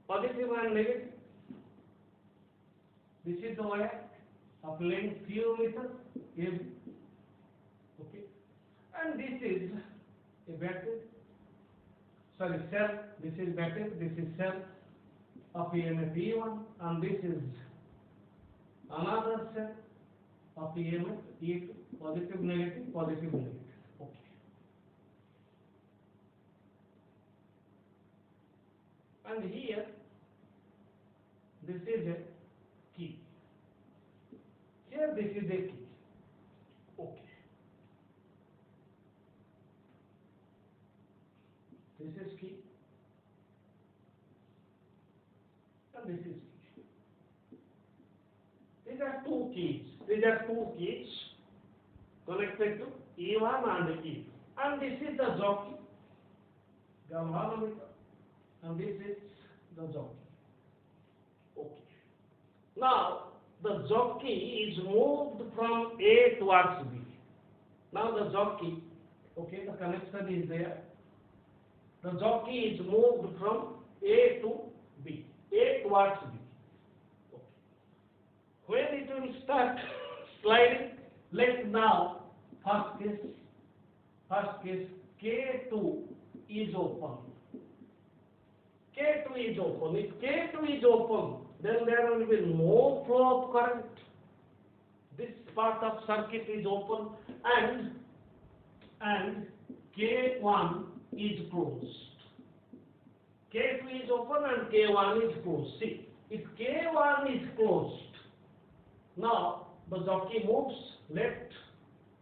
Positive and negative. This is the wire of lengthiometer AB. Okay. And this is a battery. Sorry, cell. This is battery. This is cell of EMF E1, and this is another cell of EMF E2. Positive, negative, positive, negative. Okay. And here, this is a key. Here, this is a key. Okay. This is key. And this is key. These are two keys. These are two keys connected to E1 and E2. And this is the jockey, galvanometer, and this is the jockey. Okay. Now, the jockey is moved from A towards B. Now the jockey, okay, the connection is there. The jockey is moved from A to B, A towards B. Okay. When it will start sliding, let now, first case, K2 is open. K2 is open. If K2 is open, then there will be no flow of current. This part of circuit is open, and K1 is closed. K2 is open and K1 is closed. See, if K1 is closed, now the jockey moves left,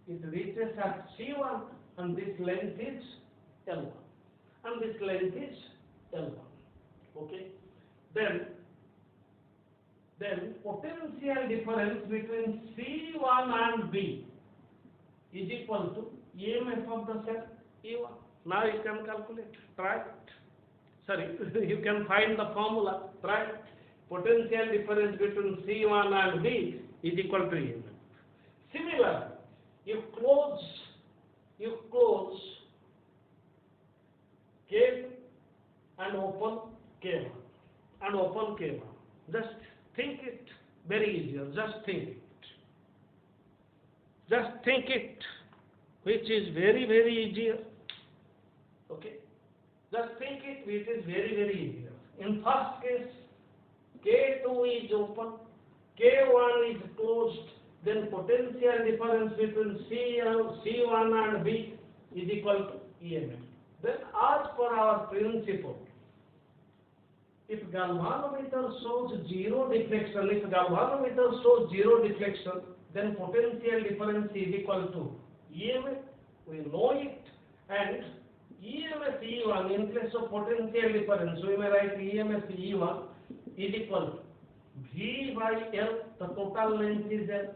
it reaches at C1, and this length is L1, and this length is L1. Okay, then potential difference between C1 and B is equal to EMF of the cell E1. Now you can calculate. Try it. Sorry, you can find the formula. Try it. Potential difference between C1 and B is equal to EMF. Similarly, you close K2 and open K1 and open K1. Just think it very easier. Just think it. Just think it, which is very, very easier. Okay? Just think it, which is very, very easier. In first case, K2 is open, K1 is closed, then potential difference between C1 and B is equal to EMF. Then as per our principle, if galvanometer shows zero deflection, then potential difference is equal to EMF. We know it, and EMF E1 in place of potential difference, we may write EMF E1 is equal to V by L, the total length is L,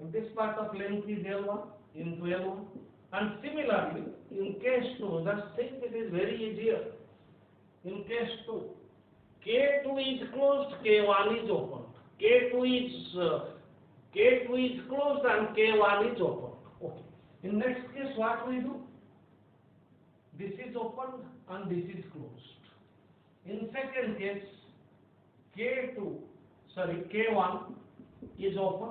and this part of length is L1 into L1. And similarly, in case 2, just think it is very easier. In case 2, K2 is closed, K1 is open. K2 is closed and K1 is open. Okay. In next case, what we do? This is open and this is closed. In second case, K1 is open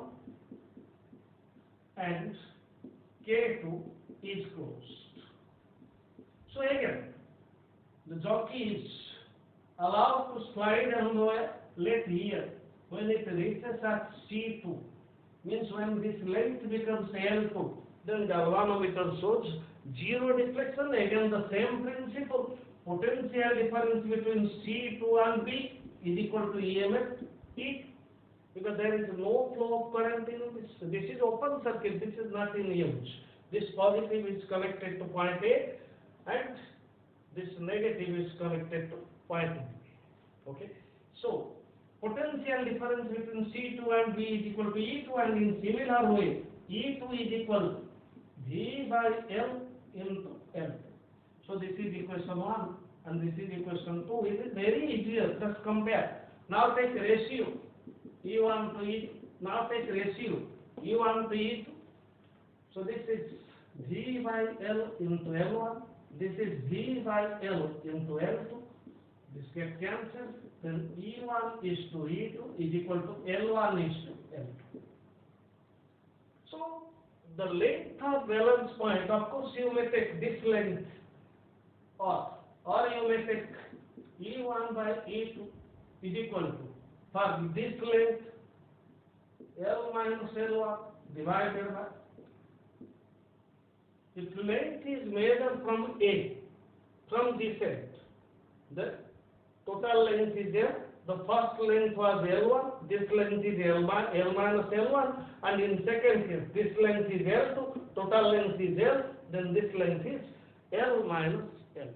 and K2 is closed. So again, the jockey is allowed to slide on the wire. Let here, when it reaches at C2, means when this length becomes L2, then galvanometer shows zero deflection. Again, the same principle. Potential difference between C2 and B is equal to EMF E, because there is no flow of current in this. This is open circuit. This is not in use. This positive is connected to point A, and this negative is connected to point B. Okay. So potential difference between C2 and B is equal to E2, and in similar way, E2 is equal to V by L into L. So this is equation 1 and this is equation 2. It is very easy. Just compare. Now take ratio E1 to E2. Now take ratio E1 to E2. So this is V by L into L1. This is V by L into L2. This gets cancelled. Then E1 is to E2 is equal to L1 is to L2. So the length of valence point, of course you may take this length or you may take E1 by E2 is equal to, for this length, L minus L1 divided by, if length is measured from A, from this end, the total length is there. The first length was L1, this length is L minus L1, and in second case, this length is L2, total length is L, then this length is L minus L2.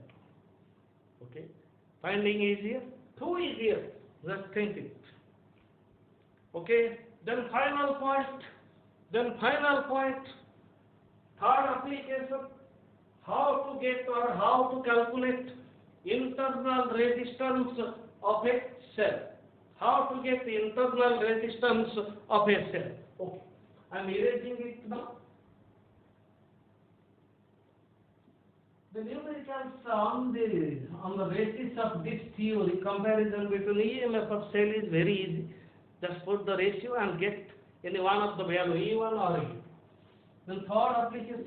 Okay? Finding easier? Too easier. Just think it. Okay? Then final point. Third application, how to get or how to calculate internal resistance of a cell. How to get the internal resistance of a cell. Okay. I am erasing it now. The numericals on the basis of this theory, comparison between EMF of cell is very easy. Just put the ratio and get any one of the value, E1 or E2. Then third application,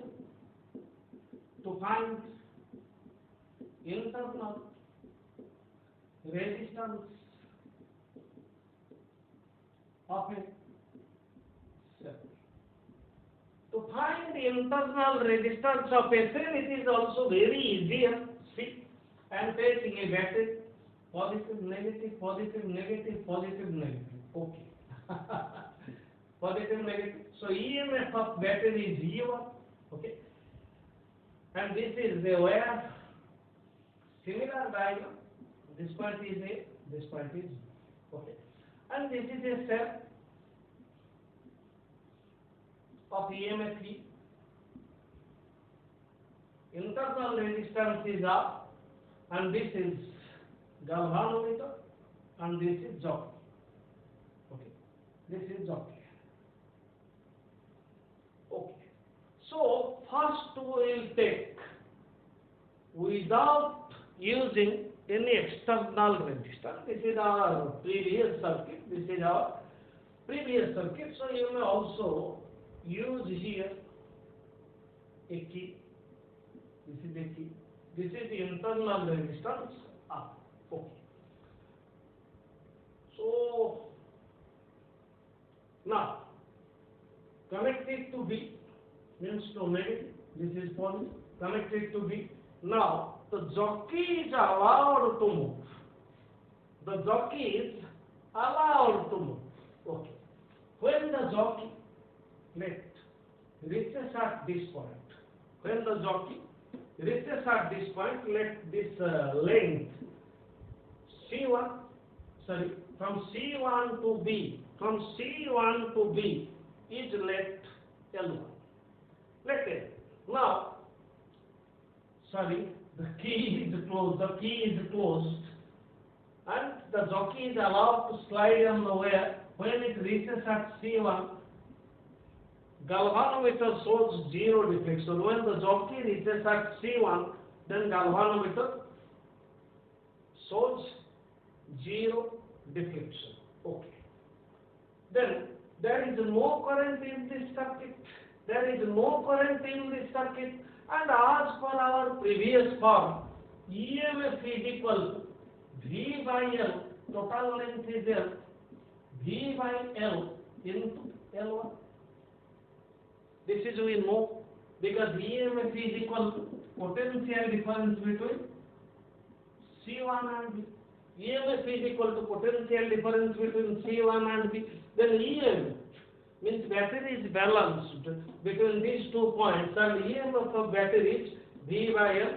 to find internal resistance of a cell. To find the internal resistance of a cell, it is also very easier. See, I am taking a battery, positive, negative, positive, negative, positive, negative. Okay. Positive, negative. So EMF of battery is E1. Okay. And this is a wire. Similar diagram. This part is A, this part is B. Okay. And this is a cell of EMF E. Internal resistance is R, and this is galvanometer, and this is jockey. Okay. This is jockey. Okay. So first we will take, without using any external resistance. This is our previous circuit. So you may also use here a key. This is a key. This is the internal resistance R. Okay. So now connect it to B, means to negative. This is positive. Connect it to B. Now the jockey is allowed to move. The jockey is allowed to move. Okay. When the jockey reaches at this point, let this length C1, from C1 to B, is let L1. Let it. Now, the key is closed, and the jockey is allowed to slide on the wire. When it reaches at C1, galvanometer shows zero deflection. When the jockey reaches at C1, then galvanometer shows zero deflection. Okay. Then there is no current in this circuit. And as per our previous form, EMF is equal to V by L, total length is L, V by L into L1. This is we know, because EMF is equal to potential difference between C1 and B. EMF is equal to potential difference between C1 and B. Then EMF means battery is balanced between these 2 points, and EMF of battery is V by L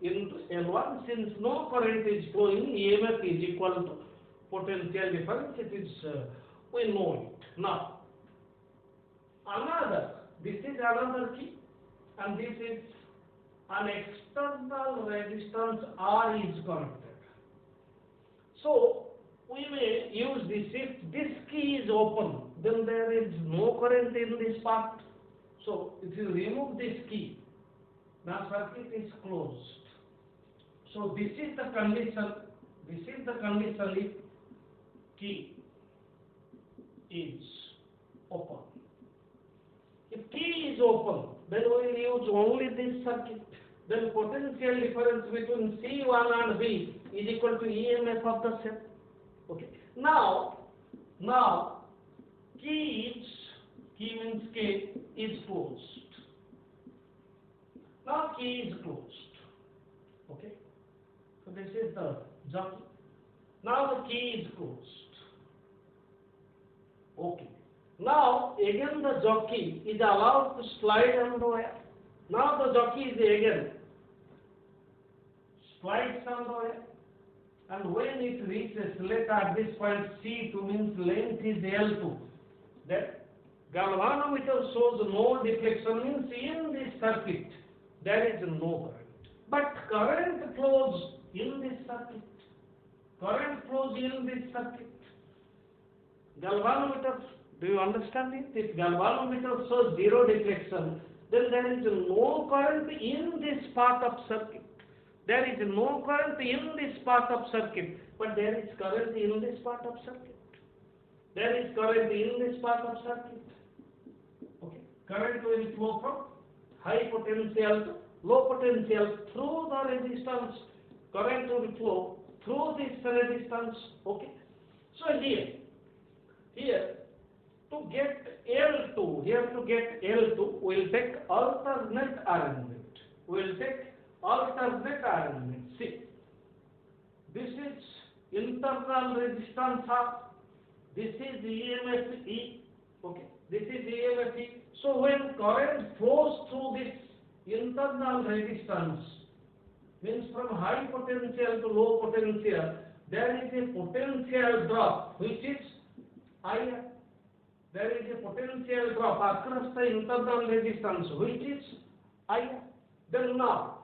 into L1. Since no current is flowing, EMF is equal to potential difference. It is we know it. Now this is another key, and this is an external resistance R is connected. So we may use this. If this key is open, then there is no current in this part. So if you remove this key, the circuit is closed. So this is the condition. This is the condition if key is open. If key is open, then we will use only this circuit. Then potential difference between C1 and B is equal to EMF of the cell. Okay. Now key means K is closed. Now key is closed. Okay. So this is the jockey. Now the key is closed. Okay. Now again the jockey is allowed to slide on the wire. Now the jockey is again slides on the wire, and when it reaches, let at this point C2 means length is L2. That galvanometer shows no deflection, means in this circuit there is no current. But current flows in this circuit. Current flows in this circuit. Galvanometer, do you understand it? If galvanometer shows zero deflection, then there is no current in this part of circuit. There is no current in this part of circuit, but there is current in this part of circuit. There is current in this part of circuit. Okay. Current will flow from high potential to low potential through the resistance. Current will flow through this resistance. Okay. So here to get L2, we'll take alternate arrangement. See, this is internal resistance R. This is EMF E. Okay, this is EMF E. So when current flows through this internal resistance, means from high potential to low potential, there is a potential drop which is IR. There is a potential drop across the internal resistance which is IR. Then now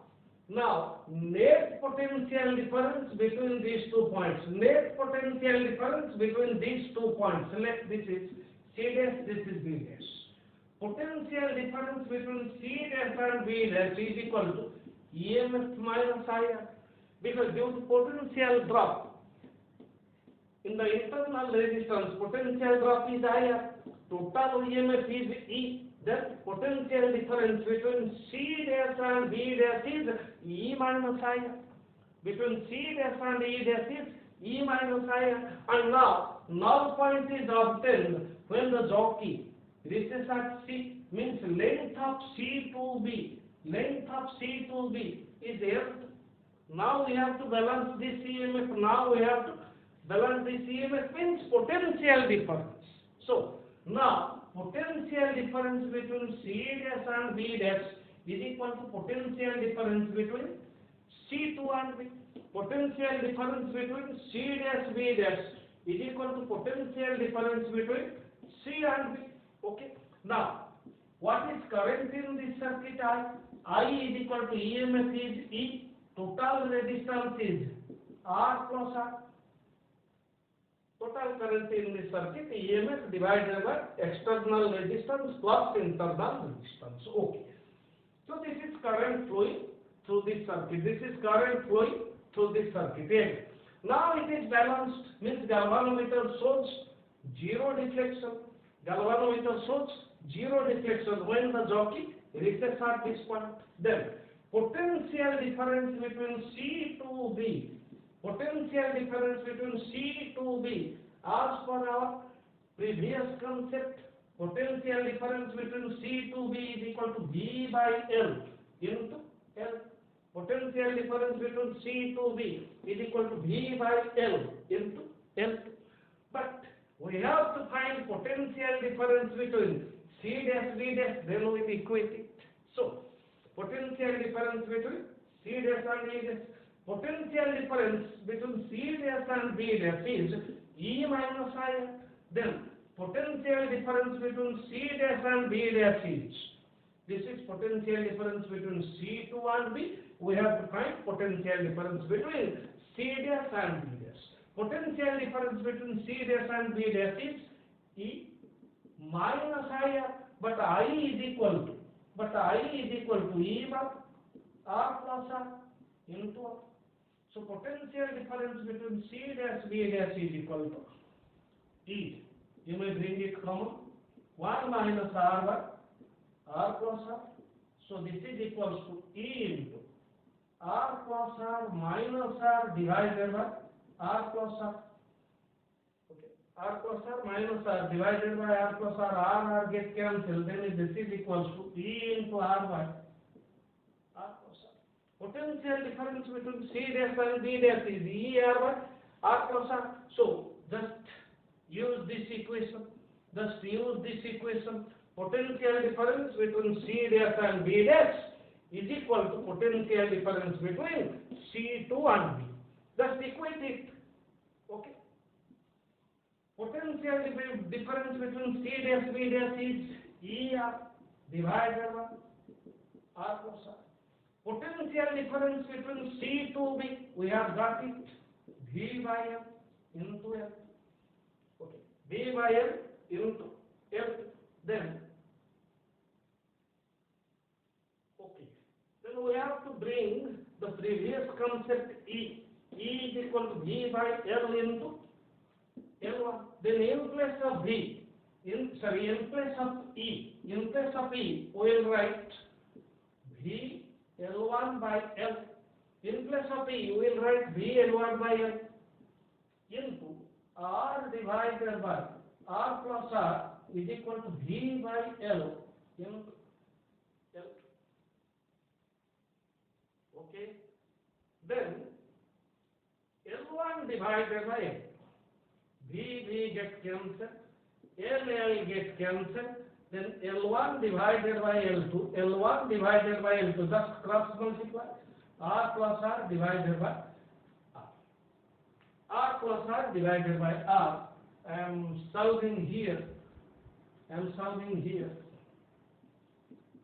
net potential difference between these 2 points. Net potential difference between these 2 points. Select this is C dash, this is B dash. Potential difference between C dash and B dash is equal to EMF minus IR, because due to potential drop in the internal resistance, potential drop is IR. Total EMF is E. Then potential difference between C dash and B dash is E minus IR. Between C dash and E dash is E minus IR. And now null point is obtained when the jockey reaches at C, means length of C to B. Length of C to B is L2. Now we have to balance this EMF. Means potential difference. So now potential difference between C dash and B dash is equal to potential difference between C2 and B. Potential difference between C dash B dash is equal to potential difference between C and B. Okay. Now, what is current in this circuit? I is equal to EMF is E. Total resistance is R plus R. Total current in the circuit, EMF divided by external resistance plus internal resistance. Okay. So this is current flowing through this circuit. Again. Now it is balanced, means galvanometer shows zero deflection. When the jockey reaches at this point. Then potential difference between C to B. As per our previous concept, potential difference between C to B is equal to V by L into L. Potential difference between C to B is equal to V by L into L. But we have to find potential difference between C dash B dash, then we equate it. So potential difference between C dash and E dash. Potential difference between C dash and B dash is E minus I. Then potential difference between C dash and B dash is, this is potential difference between C2 and B. We have to find potential difference between C dash and B dash. Potential difference between C dash and B dash is E minus I, but I is equal to E by R plus R into R. So potential difference between C dash B dash is equal to E. You may bring it common. 1 minus R by R plus R. So this is equals to E into R plus R minus R divided by R plus R. Okay. R plus R minus R divided by R plus R get cancelled. Then this is equals to E into R by R plus R. Potential difference between C dash and B dash is E R by R plus R. So just use this equation. Potential difference between C dash and B dash is equal to potential difference between C2 and B. Just equate it. Okay. Potential difference between C dash B dash is E R divided by R plus R. Potential difference between C to B, we have got it, V by M into L. Okay, V by M into L. Then we have to bring the previous concept E. E is equal to V by L into L1. Then in place of V, in place of E, we will write V L1 by L. In place of E, we will write V L1 by L into R divided by R plus R is equal to V by L into L. Okay. Then L1 divided by L. V get cancelled. L get cancelled. Then L1 divided by L2. L1 divided by L2. Just cross multiply. R plus R divided by R. R plus R divided by R. I am solving here.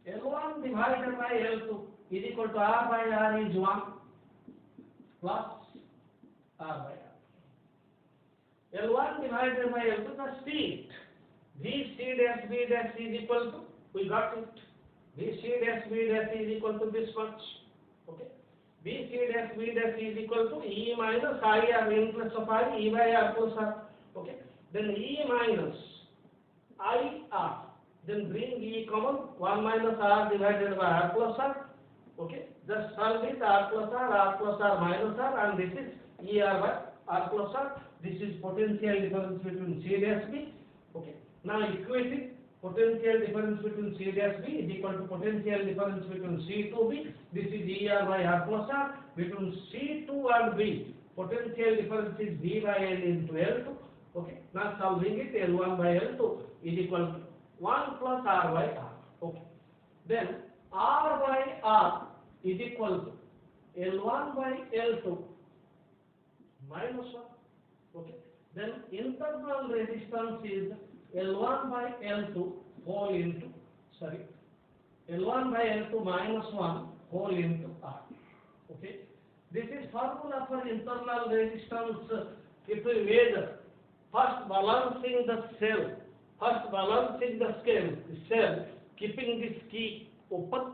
L1 divided by L2 is equal to R by R is 1 plus R by R. L1 divided by L2, just see it. V C dash B dash is equal to, we got it. V C dash B dash is equal to this much. Okay. V C dash B dash is equal to E minus I R in plus of I, E by R plus R. Okay. Then E minus I R. Then bring E common, 1 minus R divided by R plus R. Okay, just solve it, R plus R minus R, and this is E R by R plus R. This is potential difference between C dash B. Okay, now equate it. Potential difference between C dash B is equal to potential difference between C to B. This is E R by R plus R. Between C2 and B, potential difference is V by L into L2. Okay, now solving it, L1 by L2 is equal to 1 plus R by R. Okay, then R by R is equal to L1 by L2 minus 1. Okay, then internal resistance is L1 by L2 whole into, L1 by L2 minus 1 whole into R. Okay, this is formula for internal resistance. If we measure, first balancing the cell, cell, keeping this key open,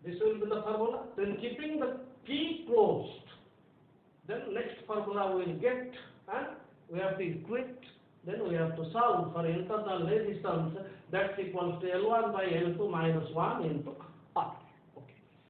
this will be the formula. Then keeping the key closed, then next formula we will get, and we have to equate. Then we have to solve for internal resistance. That's equals to L1 by L2 minus 1 into R.